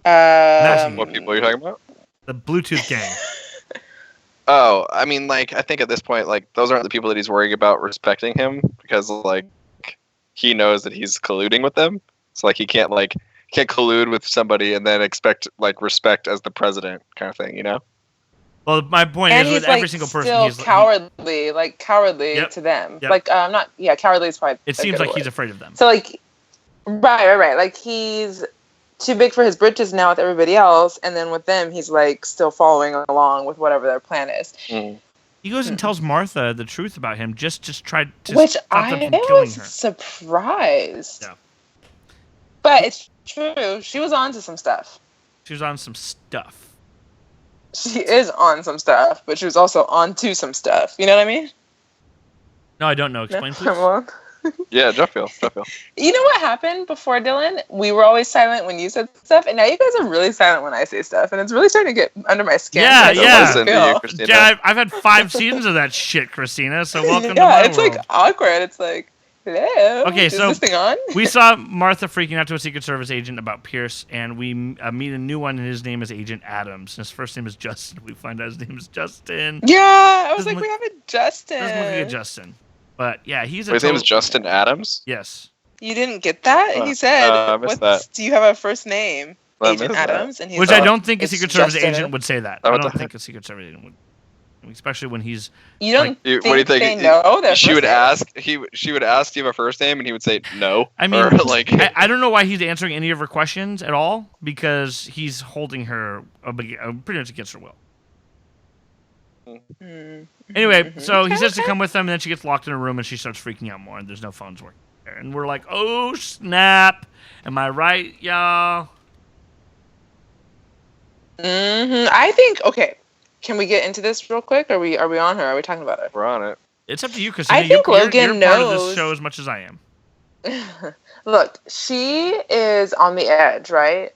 What people are you talking about? The Bluetooth gang. Oh, I mean, like, I think at this point, like, those aren't the people that he's worrying about respecting him because, like, he knows that he's colluding with them. So, like, he can't collude with somebody and then expect, like, respect as the president kind of thing, you know? Well, my point And is with he's every like single person, still he's cowardly Yep. to them. Yep. Like cowardly is probably. it a seems good like he's word. afraid of them. So like, right. Like he's too big for his britches now with everybody else, and then with them, he's like still following along with whatever their plan is. Mm. He goes and tells Martha the truth about him, just try to Which stop I them from killing was her. surprised. Yeah. But it's true. She was on to some stuff. She was on some stuff. She is on some stuff, but she was also on to some stuff. You know what I mean? No, I don't know. Explain, please. Well, Yeah, Juffiel. you know what happened before, Dylan? We were always silent when you said stuff, and now you guys are really silent when I say stuff, and it's really starting to get under my skin. Yeah, I don't yeah. know how Listen to feel. you, Christina. Yeah, I've had 5 seasons of that shit, Christina. So welcome to Yeah, my it's world. like awkward. It's like, hello. Okay, is so this thing on? We saw Martha freaking out to a Secret Service agent about Pierce, and we meet a new one, and his name is Agent Adams. His first name is Justin. We find out his name is Justin. Yeah, I was Doesn't like, we look- have a Justin. Doesn't look like a Justin. But yeah, he's a His name is total- Justin Adams? Yes. You didn't get that? Oh, He said, I missed that. do you have a first name? I Agent missed that. Adams. And he's Which like, I don't think a "It's Secret Service Justin." agent would say that. Oh, I what don't the think a Secret Service agent would. Especially when he's... You don't Like, think, what do you think? they know their She first would name? ask. She would ask, "Do you have a first name?" And he would say, "No." I mean, Or, like, I don't know why he's answering any of her questions at all, because he's holding her pretty much against her will. Mm. Anyway, so he Okay, says to okay. come with them, and then she gets locked in a room, and she starts freaking out more, and there's no phones working there. And we're like, oh, snap. Am I right, y'all? I think, okay, can we get into this real quick? Are we on her? Are we talking about her? we're on it. It's up to you, Christina. I think you're Logan part of this knows. show as much as I am. Look, she is on the edge, right?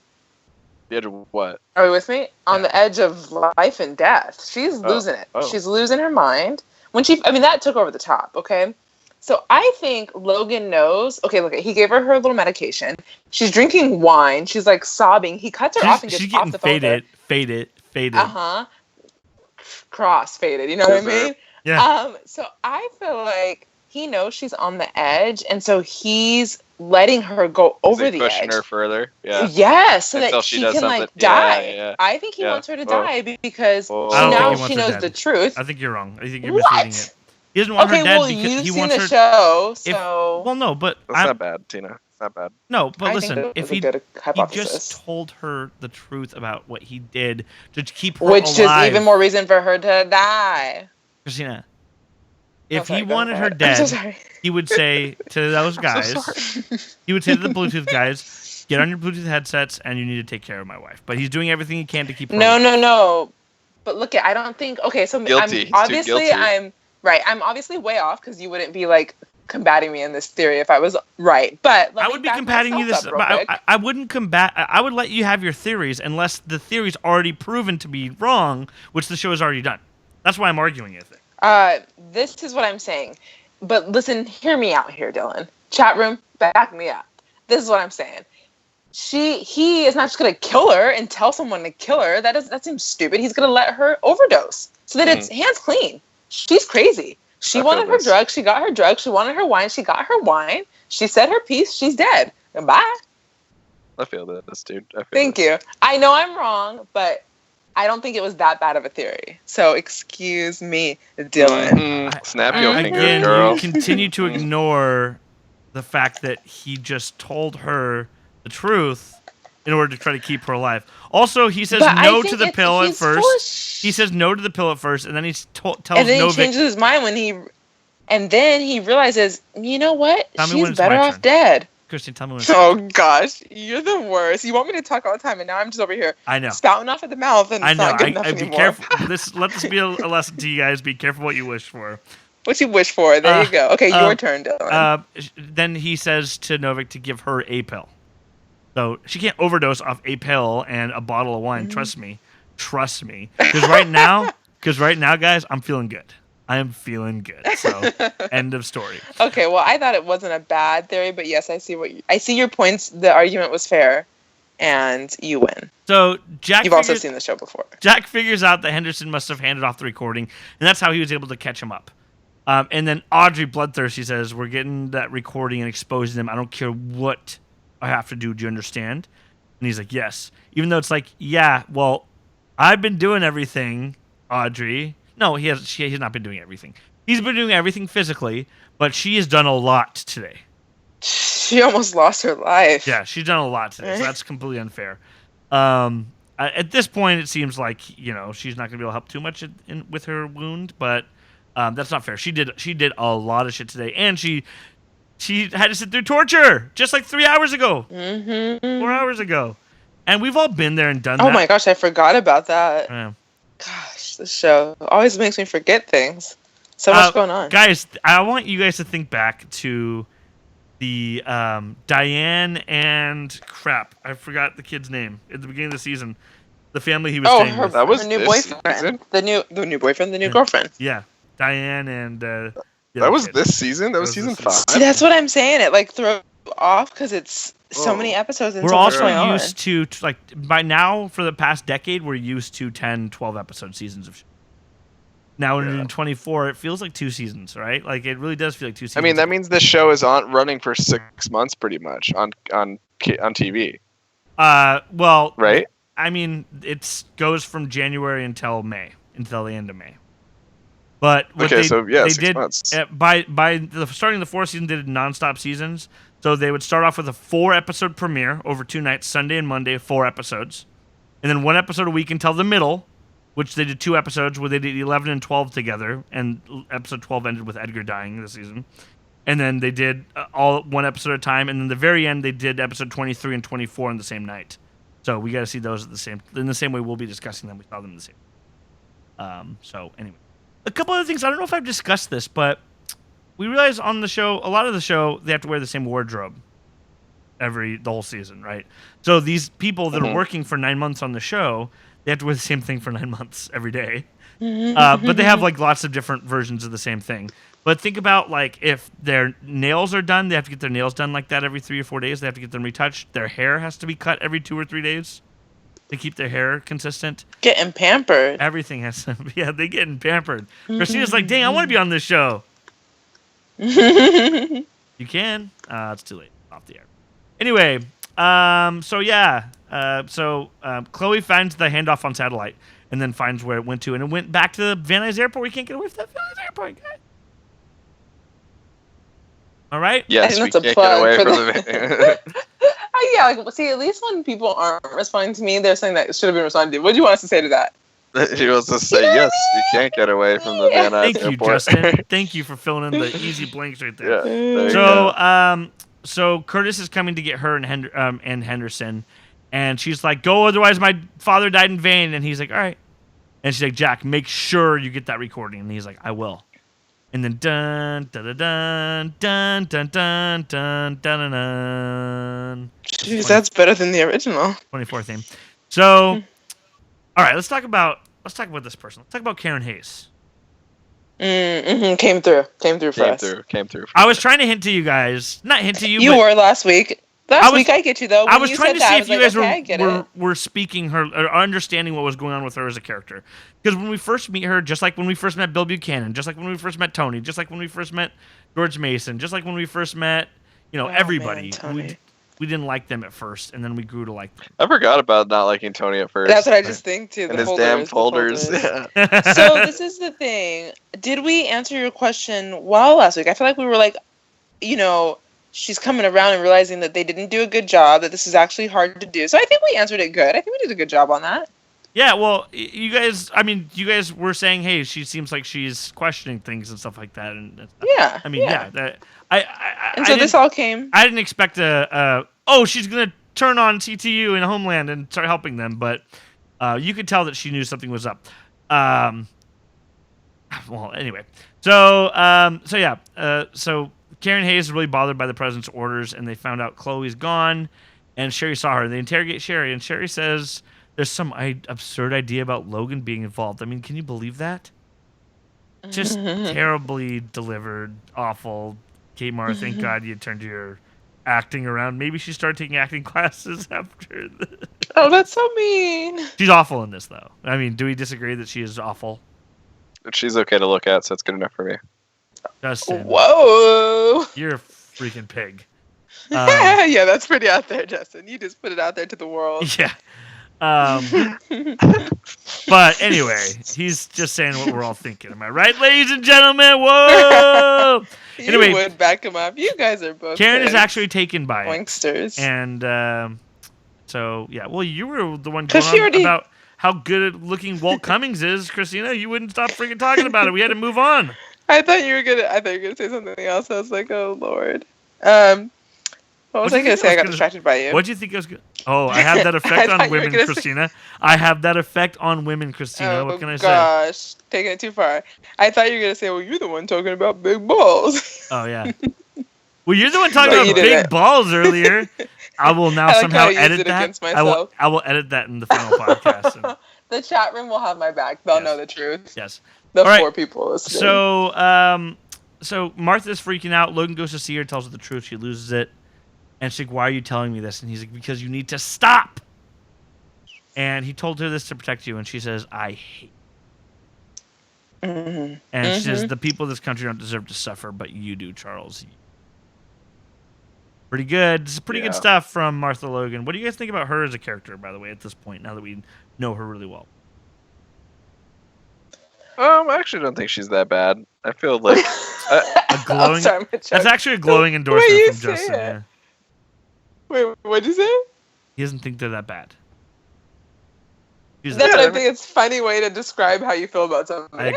The edge of what? Are we with me? On Yeah. the edge of life and death. She's losing it. Oh. She's losing her mind. That took over the top, okay? So I think Logan knows. Okay, look, he gave her little medication. She's drinking wine. She's like sobbing. He cuts her off and She's gets off getting the phone. faded. Cross faded. You know what I mean? Yeah. So I feel like he knows she's on the edge, and so he's letting her go over Is he the pushing edge. her further? Yeah. Yes, so Until that she she does can like something. Yeah, die. yeah. I think he Yeah. wants her to Oh. die because Oh. I don't think now he wants she her knows dead. the truth. I think you're wrong. I think you're What? misreading it. He doesn't want Okay, her dead well, because you've he seen wants the her... show, If- so Well, no, but... That's not bad, Tina. It's not bad. No, but I listen, think if that was a good he hypothesis. just told her the truth about what he did to keep her Which alive. is even more reason for her to die. Christina, If sorry, he go wanted her ahead. I'm so dead, sorry. he would say to those guys, sorry. he would say to the Bluetooth guys, get on your Bluetooth headsets and you need to take care of my wife. But he's doing everything he can to keep her alive. No. But look, I don't think. Okay, so Guilty. He's too obviously guilty. I'm right. I'm obviously way off because you wouldn't be like combating me in this theory if I was right. But let I me would be back combating you myself this, up real but quick. I wouldn't combat. I would let you have your theories unless the theory's already proven to be wrong, which the show has already done. That's why I'm arguing it. This is what I'm saying. But listen, hear me out here, Dylan. Chat room, back me up. This is what I'm saying. He is not just gonna kill her and tell someone to kill her. That seems stupid. He's gonna let her overdose so that it's hands clean. She's crazy. She wanted her drugs. She got her drugs. She wanted her wine. She got her wine. She said her piece. She's dead. Goodbye. I feel this, dude. Thank you. I know I'm wrong, but I don't think it was that bad of a theory. So excuse me, Dylan. Snap your fingers, Again, girl. you continue to ignore the fact that he just told her the truth in order to try to keep her alive. Also, he says no to the pill at first. He says no to the pill at first, and then he tells and then Novik. He changes his mind and then he realizes, you know what? She's better off dead. Christian, tell me when. Oh gosh, you're the worst. You want me to talk all the time, and now I'm just over here. I know. Spouting off at the mouth, and it's not good enough Be anymore. careful. Let this be a lesson to you guys. Be careful what you wish for. What you wish for? There you go. Okay, your turn, Dylan. Then he says to Novik to give her a pill. So she can't overdose off a pill and a bottle of wine. Trust me. Because right now, guys, I'm feeling good. I am feeling good. So, end of story. Okay, well, I thought it wasn't a bad theory, but yes, I see your points. The argument was fair, and you win. So You've also seen the show before. Jack figures out that Henderson must have handed off the recording, and that's how he was able to catch him up. And then Audrey Bloodthirsty says, "We're getting that recording and exposing them. I don't care what I have to do. Do you understand?" And he's like, "Yes." Even though it's like, yeah, well, I've been doing everything, Audrey. No, he has not been doing everything. He's been doing everything physically, but she has done a lot today. She almost lost her life. Yeah, she's done a lot today, so that's completely unfair. At this point, it seems like she's not going to be able to help too much with her wound, but that's not fair. She did a lot of shit today, and she had to sit through torture just like 3 hours ago, 4 hours ago, and we've all been there and done that. Oh my gosh, I forgot about that. Yeah. Gosh, this show always makes me forget things. So much going on. Guys, I want you guys to think back to the Diane and crap. I forgot the kid's name at the beginning of the season. The family he was staying with. That was her new this boyfriend. season? The new boyfriend, the new girlfriend. Yeah, Diane and that was kid. this season. That was season 5. See, that's what I'm saying. It throws off because it's so many episodes. And We're so much also going used to by now for the past decade we're used to 10, 12 episode seasons of show. Now in 24 it feels like 2 seasons, right? Like it really does feel like 2 seasons. I mean, that means this show is running for 6 months pretty much on TV. Well, right? I mean, it goes from January until the end of May. But what okay, they 6 did months. By starting the 4th season, they did nonstop seasons. So they would start off with a 4-episode premiere over 2 nights, Sunday and Monday, 4 episodes, and then 1 episode a week until the middle, which they did 2 episodes where they did 11 and 12 together, and episode 12 ended with Edgar dying this season. And then they did all 1 episode at a time, and then the very end they did episode 23 and 24 on the same night. So we got to see those in the same way we'll be discussing them. We saw them in the same. So anyway, a couple other things. I don't know if I've discussed this, but we realize on the show, a lot of the show, they have to wear the same wardrobe the whole season, right? So these people that are working for 9 months on the show, they have to wear the same thing for 9 months every day. But they have lots of different versions of the same thing. But think about if their nails are done, they have to get their nails done like that every 3 or 4 days. They have to get them retouched. Their hair has to be cut every 2 or 3 days to keep their hair consistent. Getting pampered. Everything has to they're getting pampered. Christina's like, dang, I want to be on this show. You can. It's too late. Off the air. Anyway, Chloe finds the handoff on satellite and then finds where it went to, and it went back to the Van Nuys Airport. We can't get away from that Van Nuys Airport, guys. All right? Yes, we that's a can't plug get away for from the... Yeah, see, at least when people aren't responding to me, there's something that should have been responded to. What do you want us to say to that? He was to say, yes, you can't get away from the Van Nuys Thank you, airport. Justin. Thank you for filling in the easy blanks right there. Yeah, there you So, go. so Curtis is coming to get her and Henderson, and she's like, "Go, otherwise my father died in vain." And he's like, "All right." And she's like, "Jack, make sure you get that recording." And he's like, "I will." And then dun dun dun dun dun dun dun dun dun dun. Jeez, that's better than the original. 24 theme. So, all right, let's talk about this person. Let's talk about Karen Hayes. Came through for us. Came through. I was trying to hint to you guys, not hint to you. You but were last week. Last week I get you though. When I was trying to see if you guys were speaking her or understanding what was going on with her as a character. Because when we first meet her, just like when we first met Bill Buchanan, just like when we first met Tony, just like when we first met George Mason, just like when we first met, everybody. We didn't like them at first, and then we grew to like them. I forgot about not liking Tony at first. That's what I just think too. And his damn folders. So this is the thing. Did we answer your question well last week? I feel like we were like, she's coming around and realizing that they didn't do a good job, that this is actually hard to do. So I think we answered it good. I think we did a good job on that. Yeah, well, you guys were saying, hey, she seems like she's questioning things and stuff like that. And yeah. I mean, so this all came. I didn't expect she's going to turn on CTU and Homeland and start helping them, but you could tell that she knew something was up. Well, anyway. So Karen Hayes is really bothered by the president's orders, and they found out Chloe's gone, and Sherry saw her. They interrogate Sherry, and Sherry says there's some absurd idea about Logan being involved. I mean, can you believe that? Just terribly delivered, awful. Kate Mara, thank God you turned your acting around. Maybe she started taking acting classes after this. Oh, that's so mean. She's awful in this, though. I mean, do we disagree that she is awful? She's okay to look at, so it's good enough for me. Justin. Whoa. You're a freaking pig. Yeah, that's pretty out there, Justin. You just put it out there to the world. Yeah. But anyway, he's just saying what we're all thinking. Am I right, ladies and gentlemen? Whoa! You would back him up. You guys are both Karen is actually taken by it. Wanksters. And so, yeah. Well, you were the one going on about how good-looking Walt Cummings is, Christina. You wouldn't stop freaking talking about it. We had to move on. I thought you were gonna say something else. I was like, oh Lord. What was I gonna say? I got distracted by you. What do you think I was gonna? Oh, I have that effect on women, Christina. I have that effect on women, Christina. What can I say? Oh gosh, taking it too far. I thought you were gonna say, well, you're the one talking about big balls. Oh yeah. Well, you're the one talking about big balls earlier. I will now somehow edit that. I will edit that in the final podcast. The chat room will have my back. They'll know the truth. Yes. The 4 people listening. So Martha's freaking out. Logan goes to see her, tells her the truth. She loses it. And she's like, why are you telling me this? And he's like, because you need to stop. And he told her this to protect you. And she says, I hate you. And she says, the people of this country don't deserve to suffer, but you do, Charles. Pretty good. This is pretty good stuff from Martha Logan. What do you guys think about her as a character, by the way, at this point, now that we know her really well? I actually don't think she's that bad. I feel like a glowing. That's actually a glowing endorsement from Justin. Yeah. Wait, what'd you say? He doesn't think they're that bad. That's what I think. It's a funny way to describe how you feel about something. They're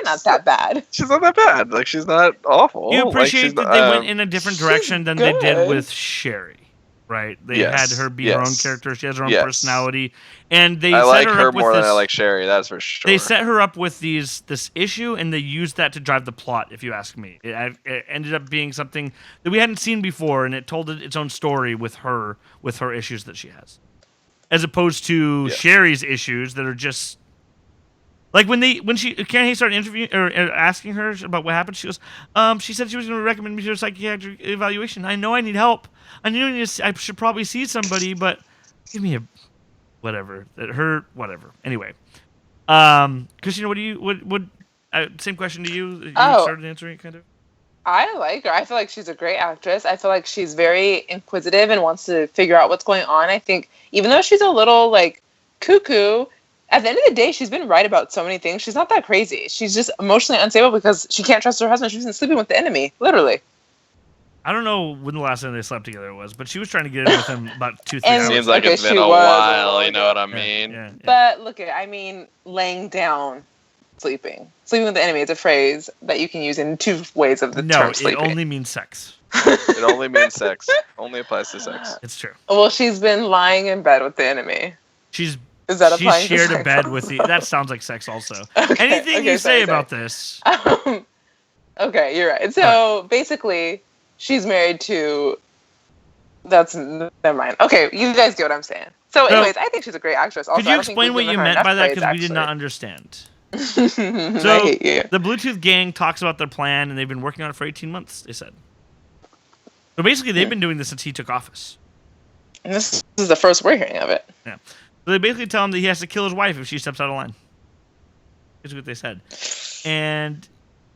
not that bad. She's not that bad. Like, she's not awful. You appreciate that they went in a different direction than they did with Sherry, right? They had her be her own character. She has her own personality, and they. I set like her her up more with than I like Sherry. That's for sure. They set her up with this issue, and they used that to drive the plot. If you ask me, it ended up being something that we hadn't seen before, and it told its own story with her issues that she has. As opposed to Sherry's issues that are just like when Karen Hayes started interviewing or asking her about what happened, she goes, she said she was going to recommend me to a psychiatric evaluation. I know I need help. I should probably see somebody, but give me a whatever. That hurt, whatever. Anyway, Christina, what same question to you? You started answering it kind of. I like her. I feel like she's a great actress. I feel like she's very inquisitive and wants to figure out what's going on. I think even though she's a little like cuckoo, at the end of the day, she's been right about so many things. She's not that crazy. She's just emotionally unstable because she can't trust her husband. She's been sleeping with the enemy, literally. I don't know when the last time they slept together was, but she was trying to get in with him about 2-3 And- hours. Seems like Okay, it's been she a was a while. while You know what I Yeah, mean? yeah. But look at, I mean, laying down, sleeping with the enemy is a phrase that you can use in two ways of the No, term it sleeping. only means sex. It only means sex. Only applies to sex. It's true. Well, she's been lying in bed with the enemy. She's Is that she's applying to shared a sex bed also? with the. That sounds like sex also. Okay, Anything okay, you sorry, say about this? Okay, you're right. So basically, she's married to. Never mind. Okay, you guys get what I'm saying. So, anyways, I think she's a great actress. Also, Could you I don't think explain we've what given you her meant by enough that? praise, Because we did not actually. understand. I So hate you. the Bluetooth gang talks about their plan, and they've been working on it for 18 months. They said. So basically, they've been doing this since he took office. And this is the first we're hearing of it. Yeah. So they basically tell him that he has to kill his wife if she steps out of line. Is what they said. And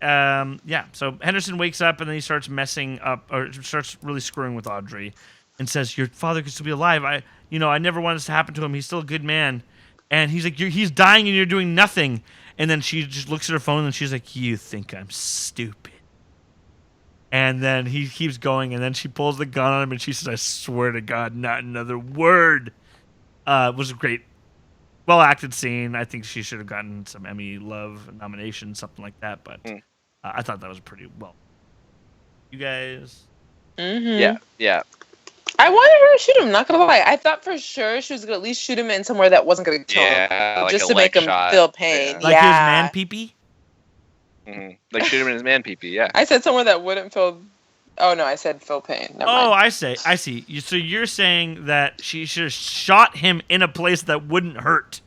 yeah, so Henderson wakes up and then he starts messing up or starts really screwing with Audrey, and says, "Your father could still be alive. I never wanted this to happen to him. He's still a good man." And he's like, "He's dying and you're doing nothing." And then she just looks at her phone and she's like, "You think I'm stupid?" And then he keeps going, and then she pulls the gun on him and she says, "I swear to God, not another word." It was a great, well acted scene. I think she should have gotten some Emmy Love nomination, something like that. But I thought that was pretty well. You guys? Mm-hmm. Yeah. I wanted her to shoot him, not gonna lie. I thought for sure she was gonna at least shoot him in somewhere that wasn't gonna kill him. Yeah, like Just a to make leg him shot. feel pain. Yeah. Like his Yeah. man peepee? Like shoot him in his man pee-pee, yeah. I said somewhere that wouldn't feel. Oh no, I said feel pain. Never Oh, mind. I see. So you're saying that she should have shot him in a place that wouldn't hurt.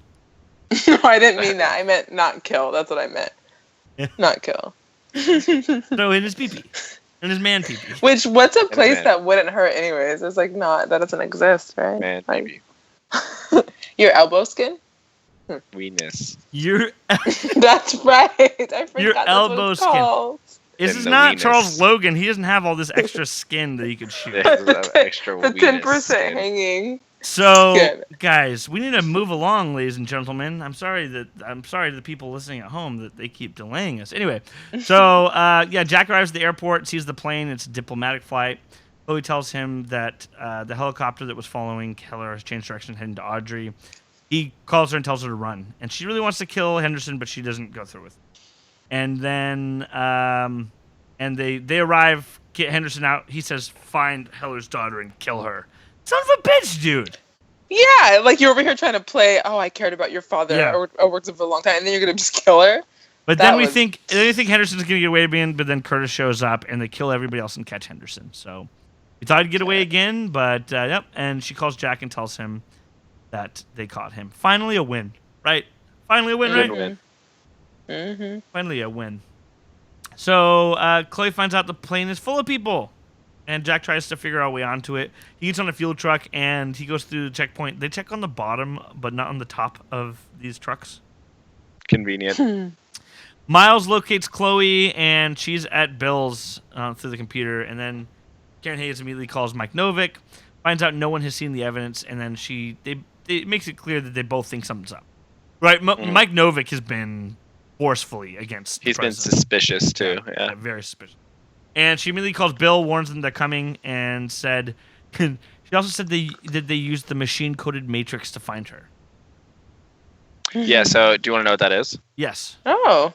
No, I didn't mean that. I meant not kill. That's what I meant. Yeah. Not kill. So in his peepee. In his man peepee. Which, what's a place man. that wouldn't hurt anyways? It's like not, that doesn't exist, right? Man Like, pee-pee. your elbow skin? Weenus. Your That's right. I forgot Your that's elbow what it's skin. called. This And is the not weenus. Charles Logan. He doesn't have all this extra skin that he could shoot. Yeah, that extra The weenus 10% skin. hanging. So, Skin. guys, we need to move along, ladies and gentlemen. I'm sorry to the people listening at home that they keep delaying us. Anyway, so yeah, Jack arrives at the airport, sees the plane. It's a diplomatic flight. Chloe tells him that the helicopter that was following Keller has changed direction, heading to Audrey. He calls her and tells her to run, and she really wants to kill Henderson, but she doesn't go through with it. And then, and they arrive, get Henderson out. He says, "Find Heller's daughter and kill her." Son of a bitch, dude. Yeah, like you're over here trying to play, oh, I cared about your father. Yeah. I worked with him for a long time, and then you're going to just kill her? But That then we was- think Henderson's gonna get away again, but then Curtis shows up and they kill everybody else and catch Henderson. So we thought he'd get away again, but yep. And she calls Jack and tells him that they caught him. Finally a win, right? Finally a win, right? Win. Mm-hmm. Finally a win. So Chloe finds out the plane is full of people, and Jack tries to figure out a way onto it. He gets on a fuel truck and he goes through the checkpoint. They check on the bottom, but not on the top of these trucks. Convenient. Miles locates Chloe, and she's at Bill's through the computer. And then Karen Hayes immediately calls Mike Novick, finds out no one has seen the evidence, and then it makes it clear that they both think something's up. Right? Mike Novick has been forcefully against. He's the been president. suspicious too. Yeah. Very suspicious. And she immediately calls Bill, warns them they're coming, and said. She also said that they used the machine-coded matrix to find her. Yeah. So, do you want to know what that is? Yes. Oh.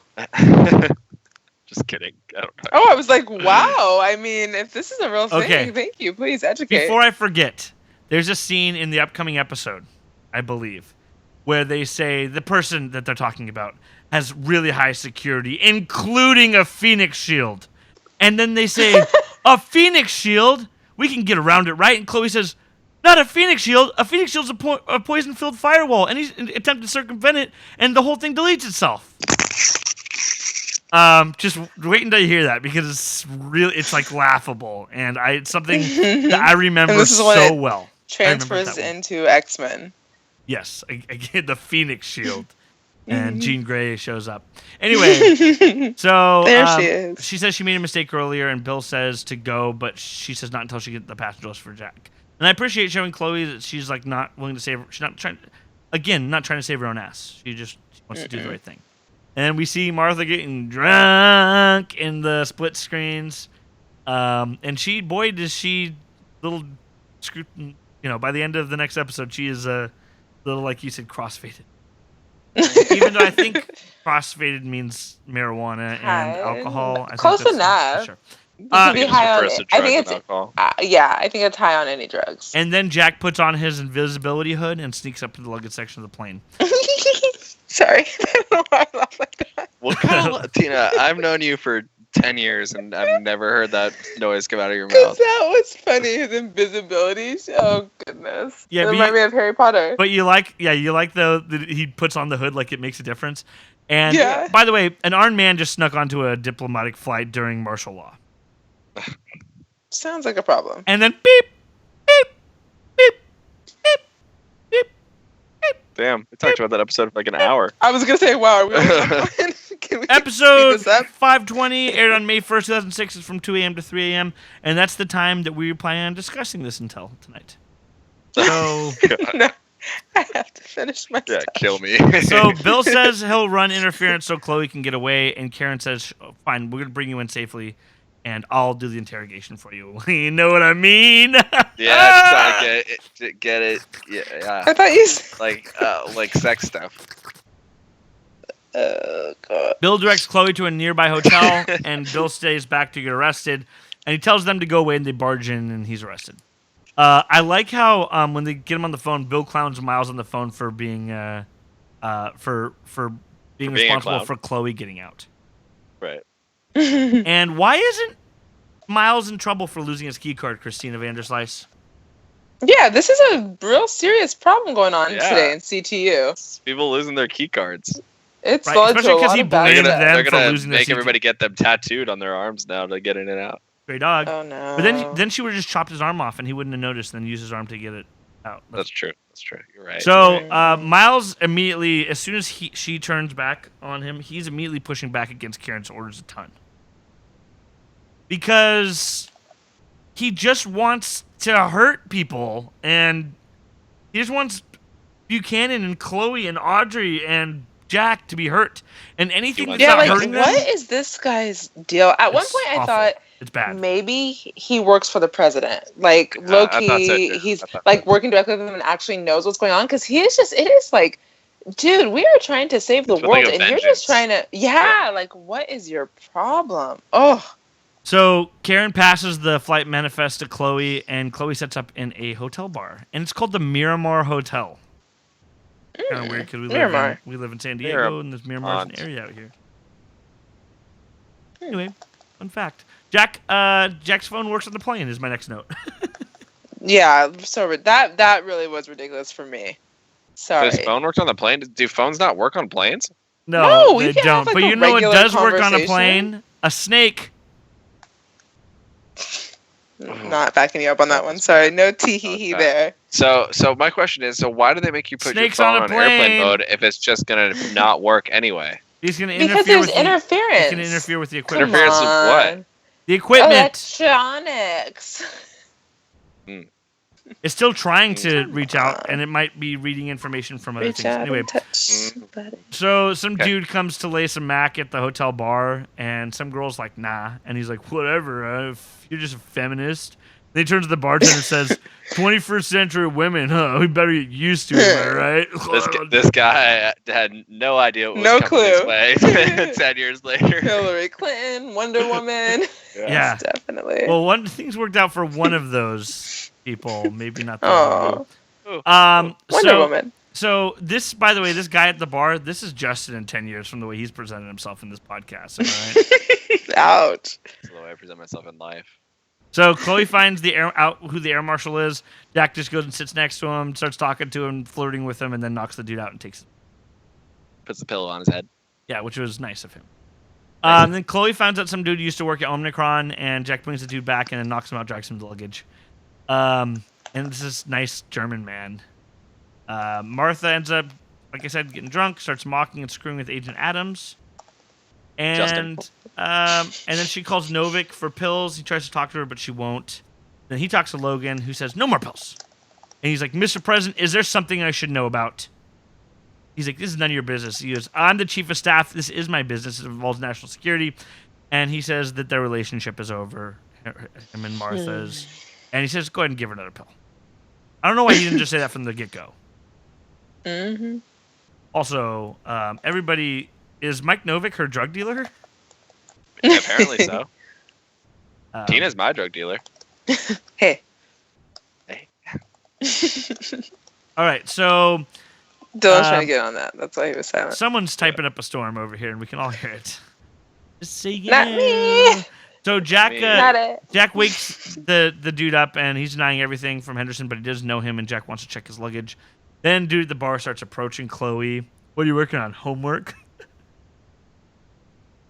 Just kidding. I don't know. Oh, I was like, wow. I mean, if this is a real thing, Okay. thank you. Please educate. Before I forget, there's a scene in the upcoming episode, I believe, where they say the person that they're talking about has really high security, including a Phoenix shield. And then they say, a Phoenix shield? We can get around it, right? And Chloe says, not a Phoenix shield. A Phoenix shield's a poison-filled firewall. And he's attempting to circumvent it, and the whole thing deletes itself. Just wait until you hear that, because it's like laughable, and it's something that I remember And this is when so it well. transfers that one. into X-Men. Yes, again, the Phoenix shield, and Jean Grey shows up. Anyway, so There she is. She says she made a mistake earlier, and Bill says to go, but she says not until she gets the passenger list for Jack. And I appreciate showing Chloe that she's like not willing to save. She's not trying to save her own ass. She wants to do the right thing. And we see Martha getting drunk in the split screens. And boy, does she little by the end of the next episode, she is a little, like you said, crossfaded. Even though I think crossfaded means marijuana and alcohol. I Close think enough. Sure. You I can be think it high on refers to it. I drugs think and it's alcohol. I think it's high on any drugs. And then Jack puts on his invisibility hood and sneaks up to the luggage section of the plane. Sorry, I don't know why I laugh like that. What kind of Tina? I've known you for 10 years and I've never heard that noise come out of your Because mouth. that was funny. His invisibility. Oh goodness. Yeah, it but reminded me of Harry Potter. But you like the he puts on the hood like it makes a difference. And Yeah. by the way, an armed man just snuck onto a diplomatic flight during martial law. Sounds like a problem. And then beep, beep, beep, beep, beep, beep. Damn, we talked about that episode for like an hour. I was gonna say, wow. Are we can we Episode speed this up? 520 aired on May 1st, 2006. It's from 2 a.m. to 3 a.m. And that's the time that we plan on discussing this until tonight. So, No, I have to finish my Yeah, stuff. kill me. so Bill says he'll run interference so Chloe can get away, and Karen says, oh, "Fine, we're gonna bring you in safely, and I'll do the interrogation for you." You know what I mean? Yeah, just trying to get it. Yeah, I thought you said, like sex stuff. oh god. Bill directs Chloe to a nearby hotel, and Bill stays back to get arrested. And he tells them to go away, and they barge in, and he's arrested. I like how when they get him on the phone, Bill clowns Miles on the phone for being for being being a responsible clown. for Chloe getting out. Right. And why isn't Miles in trouble for losing his key card, Christina Vanderslice? Yeah, this is a real serious problem going on Yeah. today in CTU. It's people losing their key cards. It's Right, led to especially a 'cause lot he of bad blamed stuff. them They're for gonna losing their make CT. everybody get them tattooed on their arms now to get in and out. Stray dog. Oh no. But then she would have just chopped his arm off, and he wouldn't have noticed, and then use his arm to get it out. That's true. That's true. You're right. So Miles immediately, as soon as she turns back on him, he's immediately pushing back against Karen's orders a ton. Because he just wants to hurt people, and he just wants Buchanan and Chloe and Audrey and Jack to be hurt. And anything that's Yeah, not like, hurting them, what is this guy's deal? At one it's point, I awful. thought It's bad. maybe he works for the president. Like, I low thought so, key, too. he's I thought like working directly with him and actually knows what's going on. Because it is like, dude, we are trying to save the It's with, world, like, a and you're just vengeance. trying to, like, what is your problem? Oh, So Karen passes the flight manifest to Chloe, and Chloe sets up in a hotel bar, and it's called the Miramar Hotel. Kind of weird because Miramar. we live in San Diego, and there's Miramar's an Mont. area out here. Anyway, fun fact: Jack's phone works on the plane. Is my next note. yeah. So that really was ridiculous for me. Sorry. This phone works on the plane. Do phones not work on planes? No, you they can't don't. have, like, but a you know what regular does work on a conversation. plane? A snake. Not backing you up on that one. Sorry, no tee hee hee Okay. there. So my question is, so why do they make you put Snakes your on phone a on airplane plane. mode if it's just gonna not work anyway? He's going to Because interfere there's with the, interference. he's going to interfere with the Come equipment. Interference with what? on. The equipment. Electronics. It's still trying to reach out, and it might be reading information from other Reach things. out Anyway, and touch Mm. somebody. so some Okay. dude comes to lay some Mac at the hotel bar, and some girl's like, nah. And he's like, whatever, if you're just a feminist. Then he turns to the bartender and says, 21st century women, huh? We better get used to it, am I right? This guy had no idea what was No coming his clue. way 10 years later. Hillary Clinton, Wonder Woman. Yeah. Definitely. Well, things worked out for one of those people, maybe not the Oh, other. Wonder Woman. So this, by the way, this guy at the bar, this is Justin in 10 years from the way he's presented himself in this podcast. All right? Ouch. That's the way I present myself in life. So Chloe finds out who the air marshal is. Jack just goes and sits next to him, starts talking to him, flirting with him, and then knocks the dude out and takes it. Puts the pillow on his head. Yeah, which was nice of him. Nice. Then Chloe finds out some dude used to work at Omnicron, and Jack brings the dude back and then knocks him out, drags him to luggage. And this is nice German man. Martha ends up, like I said, getting drunk, starts mocking and screwing with Agent Adams. Justin. And then she calls Novik for pills. He tries to talk to her, but she won't. Then he talks to Logan, who says, no more pills. And he's like, Mr. President, is there something I should know about? He's like, this is none of your business. He goes, I'm the chief of staff. This is my business. It involves national security. And he says that their relationship is over. him and Martha's, and he says, "Go ahead and give her another pill." I don't know why he didn't just say that from the get-go. Mm-hmm. Also, everybody, is Mike Novick her drug dealer? Yeah, apparently so. Um, Tina's my drug dealer. Hey. Hey. All right, so Dylan's trying to get on that. That's why he was silent. someone's typing up a storm over here, and we can all hear it. Just say yeah. Not me. So Jack, Not it. Jack wakes the dude up, and he's denying everything from Henderson, but he does know him, and Jack wants to check his luggage. Then dude at the bar starts approaching Chloe. What are you working on? Homework?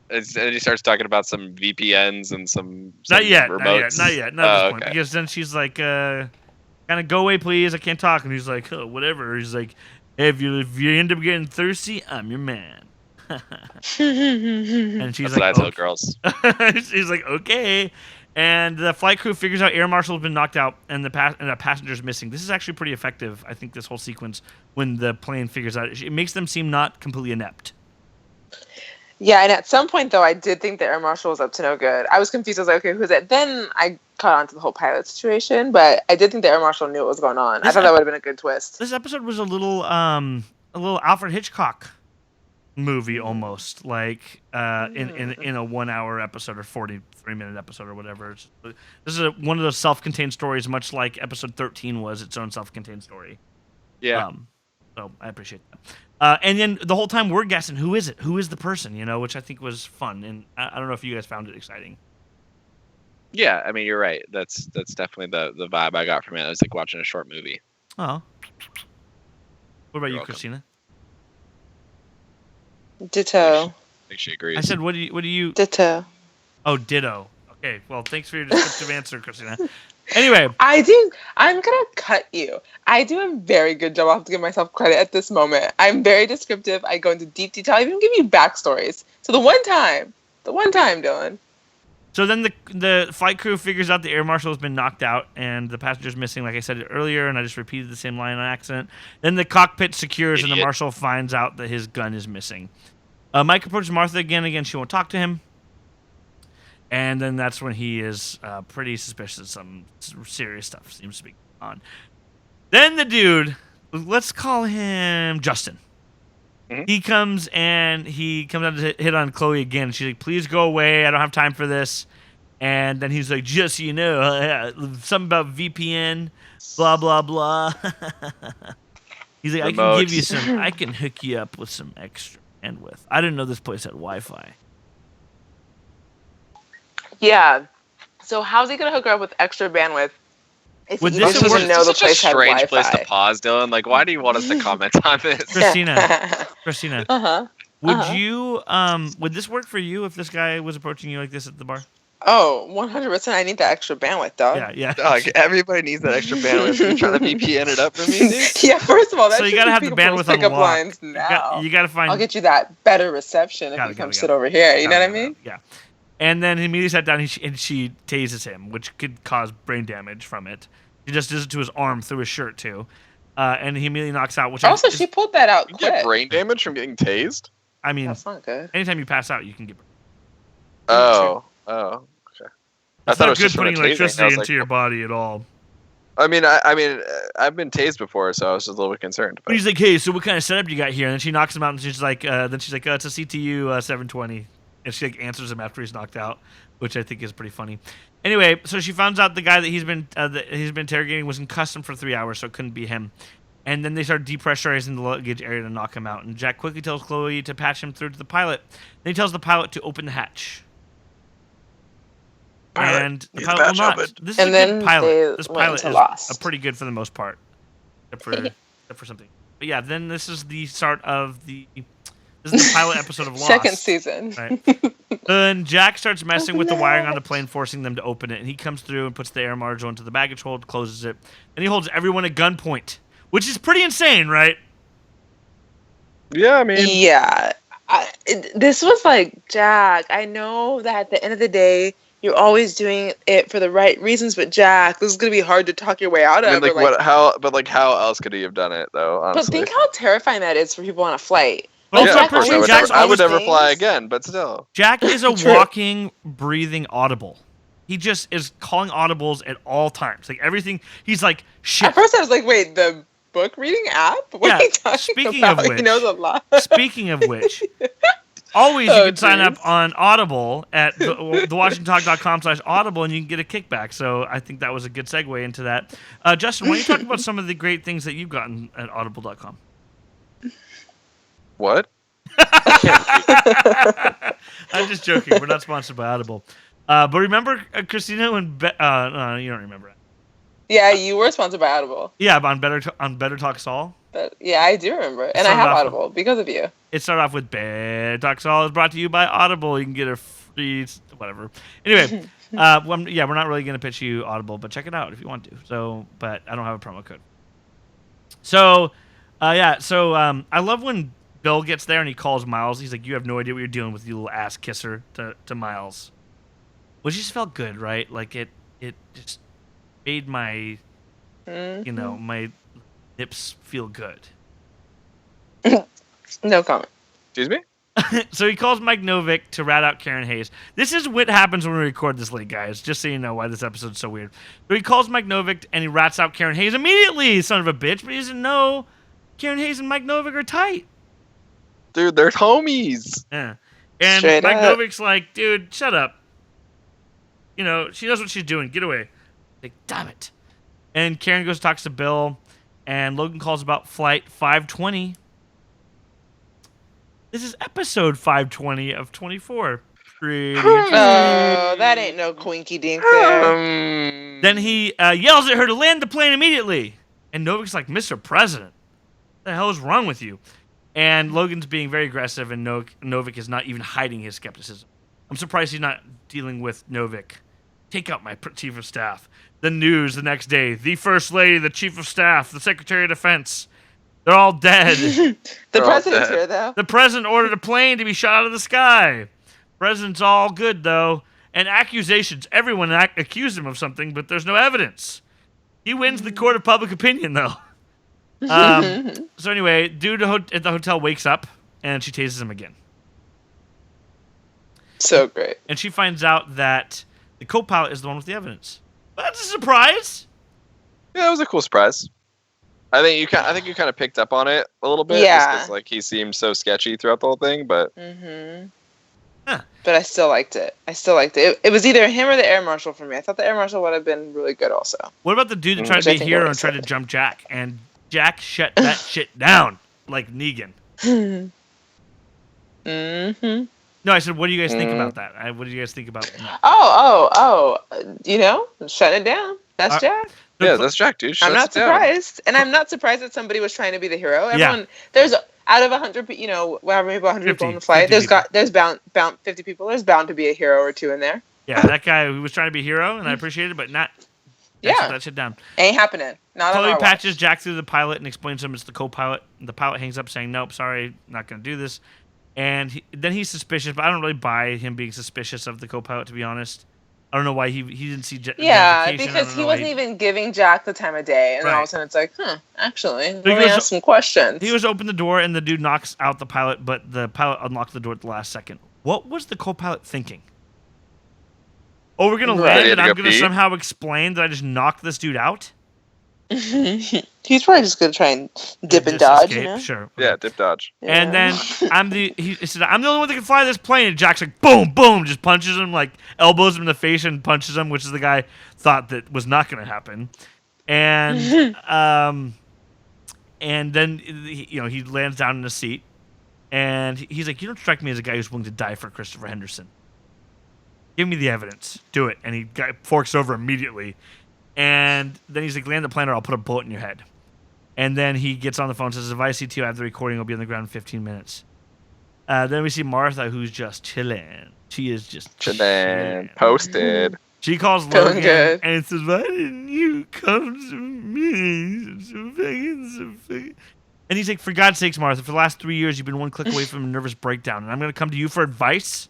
And he starts talking about some VPNs and some Not yet. remotes. Not at this point. Okay. Because then she's like, kind of go away, please. I can't talk. And he's like, oh, whatever. He's like, hey, if you end up getting thirsty, I'm your man. And she's That's like, what I tell okay. girls. She's like, okay. And the flight crew figures out Air Marshal's been knocked out and the passenger's missing. This is actually pretty effective, I think, this whole sequence when the plane figures out. It makes them seem not completely inept. Yeah, and at some point, though, I did think the Air Marshal was up to no good. I was confused. I was like, okay, who's it? Then I caught on to the whole pilot situation, but I did think the Air Marshal knew what was going on. I thought that would have been a good twist. This episode was a little Alfred Hitchcock movie almost, like in a 1 hour episode or 43-minute episode or whatever. This is one of those self-contained stories, much like episode 13 was its own self-contained story. Yeah. So I appreciate that. And then the whole time we're guessing who is it, who is the person, which I think was fun, and I don't know if you guys found it exciting. Yeah, I mean, you're right. That's definitely the vibe I got from it. It was like watching a short movie. Oh. What about you, welcome. Christina? Ditto. I think she agrees. I said, what do you? Ditto. Oh, ditto. Okay, well, thanks for your descriptive answer, Christina. Anyway, I'm gonna cut you. I do a very good job. I have to give myself credit at this moment. I'm very descriptive. I go into deep detail. I even give you backstories. So the one time, Dylan. so then the flight crew figures out the air marshal has been knocked out and the passenger's missing, like I said earlier, and I just repeated the same line on accident. Then the cockpit secures and the marshal finds out that his gun is missing. Mike approaches Martha again. She won't talk to him. And then that's when he is pretty suspicious. Some serious stuff seems to be going on. Then the dude, let's call him Justin. Mm-hmm. He comes out to hit on Chloe again. She's like, please go away. I don't have time for this. And then he's like, just so you know, something about VPN, blah, blah, blah. He's like, I can hook you up with some extra bandwidth. I didn't know this place had Wi-Fi. Yeah. So how's he gonna hook her up with extra bandwidth if he This doesn't is even know the such a place had strange Wi-Fi? place to pause, Dylan. Like, why do you want us to comment on this? Christina. Uh-huh. Would this work for you if this guy was approaching you like this at the bar? Oh, 100%. I need that extra bandwidth, dog. Yeah. Dog, everybody needs that extra bandwidth. You're trying to VPN it up for me, dude? Yeah, first of all, that So you gotta have the bandwidth on pickup lock. lines now. You gotta find. I'll get you that better reception if you come sit over here. You know what I mean? Yeah. And then he immediately sat down and she tases him, which could cause brain damage from it. She just does it to his arm through his shirt too, and he immediately knocks out. Which also, she pulled that out You quick. get brain damage from getting tased? I mean, That's not good. anytime you pass out, you can get. Oh, okay. I It's thought it not was good just from a putting tasing. electricity I was into like, your body at all. I mean, I've been tased before, so I was just a little bit concerned. But he's like, "Hey, so what kind of setup you got here?" And then she knocks him out, and she's like, "Oh, it's a CTU 720." And she like answers him after he's knocked out, which I think is pretty funny. Anyway, so she finds out the guy that he's been interrogating was in custom for 3 hours, so it couldn't be him. And then they start depressurizing the luggage area to knock him out. And Jack quickly tells Chloe to patch him through to the pilot. Then he tells the pilot to open the hatch. And the pilot will not. This is a good pilot. This pilot is pretty good for the most part, except for something. But yeah, then this is the start of the pilot episode of Lost. Second season. Right. Then Jack starts messing with the wiring on the plane, forcing them to open it. And he comes through and puts the air marshal into the baggage hold, closes it, and he holds everyone at gunpoint, which is pretty insane, right? Yeah, I mean, Yeah. This was like, Jack, I know that at the end of the day, you're always doing it for the right reasons, but Jack, this is gonna be hard to talk your way out of. how else could he have done it though? Honestly. But think how terrifying that is for people on a flight. But yeah, also, of course, Jack's I would never things. fly again. But still, Jack is a walking, breathing audible. he just is calling audibles at all times. Like everything, he's like, shit. At first, I was like, "Wait, the book reading app? What are you talking speaking about?" of which, he knows a lot. Speaking of which, always you Oh, can sign up geez. on Audible at thewashingtontalk.com/audible and you can get a kickback. So I think that was a good segue into that. Justin, why don't you talk about some of the great things that you've gotten at audible.com? What? I'm just joking. We're not sponsored by Audible. But remember, Christina, when no, you don't remember it. Yeah, you were sponsored by Audible. Yeah, but on Better Talk Saul. But yeah, I do remember it. And I started have off Audible because of you. It started off with Better Talk Saul is brought to you by Audible. You can get a free whatever. Anyway, we're not really gonna pitch you Audible, but check it out if you want to. So, but I don't have a promo code. So, I love when Bill gets there and he calls Miles. He's like, "You have no idea what you're dealing with, you little ass kisser," to Miles. Which just felt good, right? Like it just made my, my nips feel good. No comment. Excuse me? So he calls Mike Novick to rat out Karen Hayes. This is what happens when we record this late, guys, just so you know why this episode's so weird. So he calls Mike Novick and he rats out Karen Hayes immediately, son of a bitch, but he doesn't know Karen Hayes and Mike Novick are tight. Dude, they're homies. Yeah. And Straight Mike up. Novick's like, dude, shut up. She knows what she's doing. Get away. Like, damn it. And Karen goes and talks to Bill, and Logan calls about flight 520. This is episode 520 of 24. Pretty interesting. Oh, that ain't no quinky dink there. Then he yells at her to land the plane immediately. And Novik's like, Mr. President, what the hell is wrong with you? And Logan's being very aggressive, and Novick is not even hiding his skepticism. I'm surprised he's not dealing with Novick. Take out my chief of staff. The news the next day. The first lady, the chief of staff, the secretary of defense. They're all dead. The president's here, though. The president ordered a plane to be shot out of the sky. President's all good, though. And accusations. Everyone accused him of something, but there's no evidence. He wins the court of public opinion, though. So anyway, dude at the hotel wakes up, and she tases him again. So great. And she finds out that the co-pilot is the one with the evidence. That's a surprise. Yeah, it was a cool surprise. I think you kind of picked up on it a little bit. Yeah. Just 'cause, like, he seemed so sketchy throughout the whole thing, but... Huh. But I still liked it. It was either him or the air marshal for me. I thought the air marshal would have been really good also. What about the dude that tried Which to I be a think hero what I and tried to said. jump Jack? And Jack shut that shit down like Negan. Mm-hmm. No, I said, what do you guys think about that? What do you guys think about that? Shutting it down. That's Jack. Yeah, that's Jack, dude. I'm not Shuts it down. surprised. And I'm not surprised that somebody was trying to be the hero. Everyone, there's out of 100, however many 100 people on the flight, 50 there's bound 50 people. There's bound to be a hero or two in there. Yeah, that guy who was trying to be a hero, and I appreciate it, but not. Shut that shit down. Ain't happening. Not on Chloe our patches watch. Jack through the pilot and explains to him it's the co-pilot. The pilot hangs up saying, nope, sorry, not going to do this. And then he's suspicious, but I don't really buy him being suspicious of the co-pilot, to be honest. I don't know why he didn't see Yeah, identification. because he wasn't even giving Jack the time of day. And then all of a sudden it's like, actually, let me ask some questions. He was open the door, and the dude knocks out the pilot, but the pilot unlocked the door at the last second. What was the co-pilot thinking? Oh, we're going to land, and I'm going to somehow explain that I just knocked this dude out? He's probably just going to try and dip and dodge, escape. Sure. Yeah, dip dodge. Yeah. And then he said, I'm the only one that can fly this plane. And Jack's like, boom, boom, just punches him, like elbows him in the face and punches him, which is the guy thought that was not going to happen. And and then he lands down in a seat, and he's like, you don't strike me as a guy who's willing to die for Christopher Henderson. Give me the evidence. Do it. And he forks over immediately. And then he's like, land the plane or I'll put a bullet in your head. And then he gets on the phone and says, if I see to you, I have the recording. I'll be on the ground in 15 minutes. Then we see Martha, who's just chilling. She is just chilling. Posted. She calls Feeling Logan good. and says, why didn't you come to me? And he's like, for God's sakes, Martha, for the last 3 years, you've been one click away from a nervous breakdown. And I'm going to come to you for advice?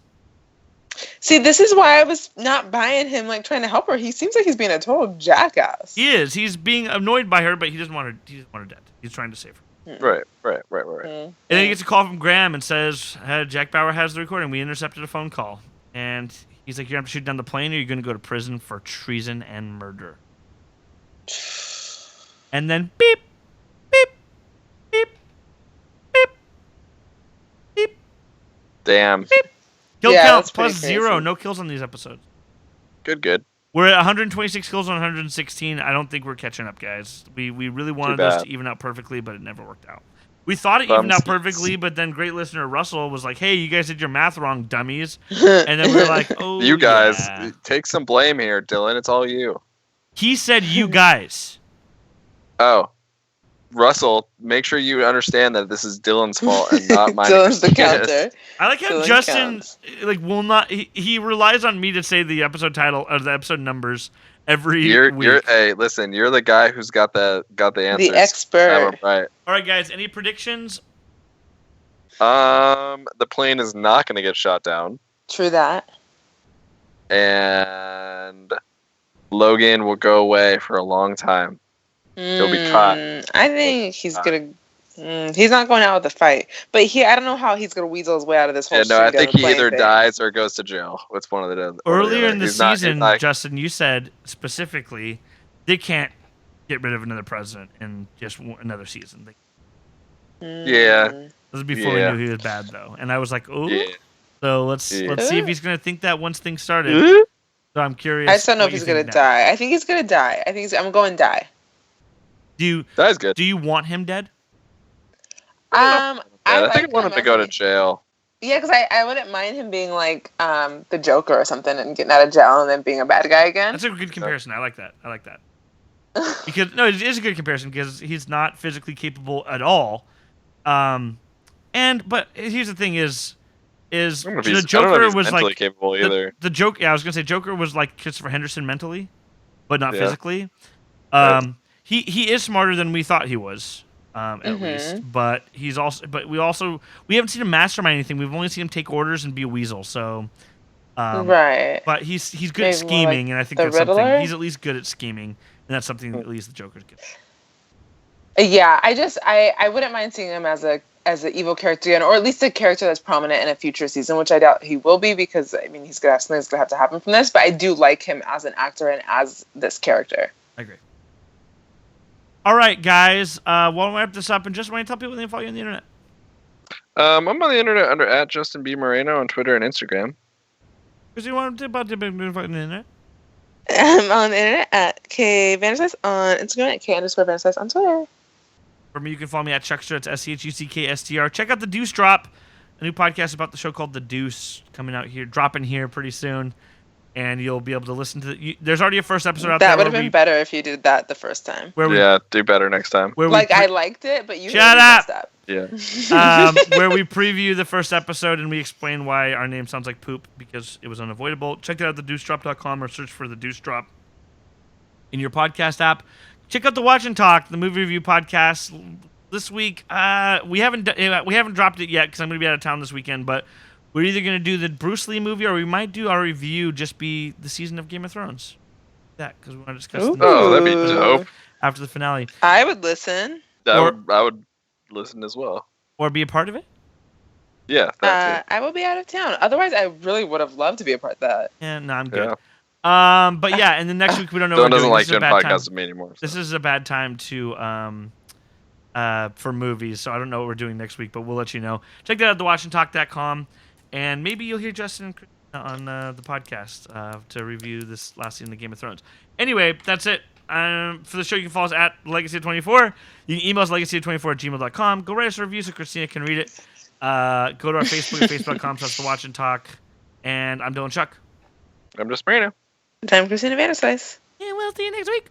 See, this is why I was not buying him, like, trying to help her. He seems like he's being a total jackass. He is. He's being annoyed by her, but he doesn't want her. He doesn't want her dead. He's trying to save her. Right. And then he gets a call from Graham and says, Jack Bauer has the recording. We intercepted a phone call. and he's like, "You're gonna have to shoot down the plane, or you're gonna go to prison for treason and murder." And then beep, beep, beep, beep, beep. Damn. Kill Yeah, count that's plus pretty 0. crazy. No kills on these episodes. Good. We're at 126 kills on 116. I don't think we're catching up, guys. We really wanted this bad. to even out perfectly, but it never worked out. We thought it evened Bums. out perfectly, but then great listener Russell was like, "Hey, you guys did your math wrong, dummies." And then we were like, "Oh, You guys, yeah." take some blame here, Dylan. It's all you. He said, "You guys." Oh. Russell, make sure you understand that this is Dylan's fault and not mine. Dylan's the Christina's. counter. I like how Dylan Justin counts. will not. He relies on me to say the episode title or the episode numbers every week. Hey, listen, you're the guy who's got the answers. The expert. Have 'em right. All right, guys. Any predictions? The plane is not going to get shot down, True that. and Logan will go away for a long time. He'll be caught. I think he's gonna. He's not going out with a fight, but I don't know how he's gonna weasel his way out of this whole. Yeah, no, I shooting think down he the either plane thing. dies or goes to jail. It's one of the Earlier other. in the He's not- season, he's not- Justin, you said specifically they can't get rid of another president in just another season. Yeah. This was before Yeah. we knew he was bad, though, and I was like, "Oh." Yeah. So let's see if he's gonna think that once things started. Mhm. So I'm curious. I just don't know what if he's you gonna think now. die. I think he's gonna die. I'm going die. That's good. Do you want him dead? I think I like want him to as go a- to jail. Yeah, because I wouldn't mind him being like the Joker or something and getting out of jail and then being a bad guy again. That's a good comparison. I like that. Because no, it is a good comparison because he's not physically capable at all. But here's the thing: is I don't know if the he's Joker was mentally like capable either. the Joker. Yeah, I was gonna say Joker was like Christopher Henderson mentally, but not Yeah. physically. Right. He is smarter than we thought he was. At least, but we haven't seen him mastermind anything. We've only seen him take orders and be a weasel. So, right. But he's good at Maybe more scheming, like and I think the that's something Riddler? he's at least good at scheming, and that's something at least the Joker's good at. Yeah, I wouldn't mind seeing him as an evil character again, or at least a character that's prominent in a future season, which I doubt he will be because I mean he's gonna have something that's gonna have to happen from this. But I do like him as an actor and as this character. I agree. All right, guys. While we wrap this up, and just want to tell people they can follow you on the internet. I'm on the internet under @JustinBMoreno on Twitter and Instagram. Because you want to about the internet. I'm on the internet at KVandersize on Instagram at K_Vandersize on Twitter. For me, you can follow me at Chuckster. It's SCHUCKSTR. Check out the Deuce Drop, a new podcast about the show called The Deuce, coming out here, dropping here pretty soon, and you'll be able to listen to it. There's already a first episode out there. That would have been better if you did that the first time. Yeah, do better next time. I liked it, but you Shut really up! messed up. Yeah. Where we preview the first episode and we explain why our name sounds like poop because it was unavoidable. Check that out at thedeucedrop.com or search for The Deuce Drop in your podcast app. Check out the Watch and Talk, the movie review podcast. This week, we haven't dropped it yet because I'm going to be out of town this weekend, but we're either going to do the Bruce Lee movie or we might do our review just be the season of Game of Thrones. That because we want to discuss the Oh, that'd be dope. after the finale. I would listen. I would listen as well. Or be a part of it. Yeah, that I will be out of town. Otherwise, I really would have loved to be a part of that. Yeah, no, I'm too. good. Yeah. But yeah, and then next week we don't know. Dylan what we're doesn't doing. like This is a doing bad podcasts time. with me anymore. So. This is a bad time to for movies, so I don't know what we're doing next week, but we'll let you know. Check that out at thewatchandtalk.com, and maybe you'll hear Justin and Christina on the podcast to review this last season of Game of Thrones. Anyway, that's it. For the show, you can follow us at Legacy24. You can email us legacy24@gmail.com. Go write us a review so Christina can read it. Go to our Facebook at facebook.com/thewatchandtalk. And I'm Dylan Chuck. I'm just Marino. I'm Christina Vanderslice. And we'll see you next week.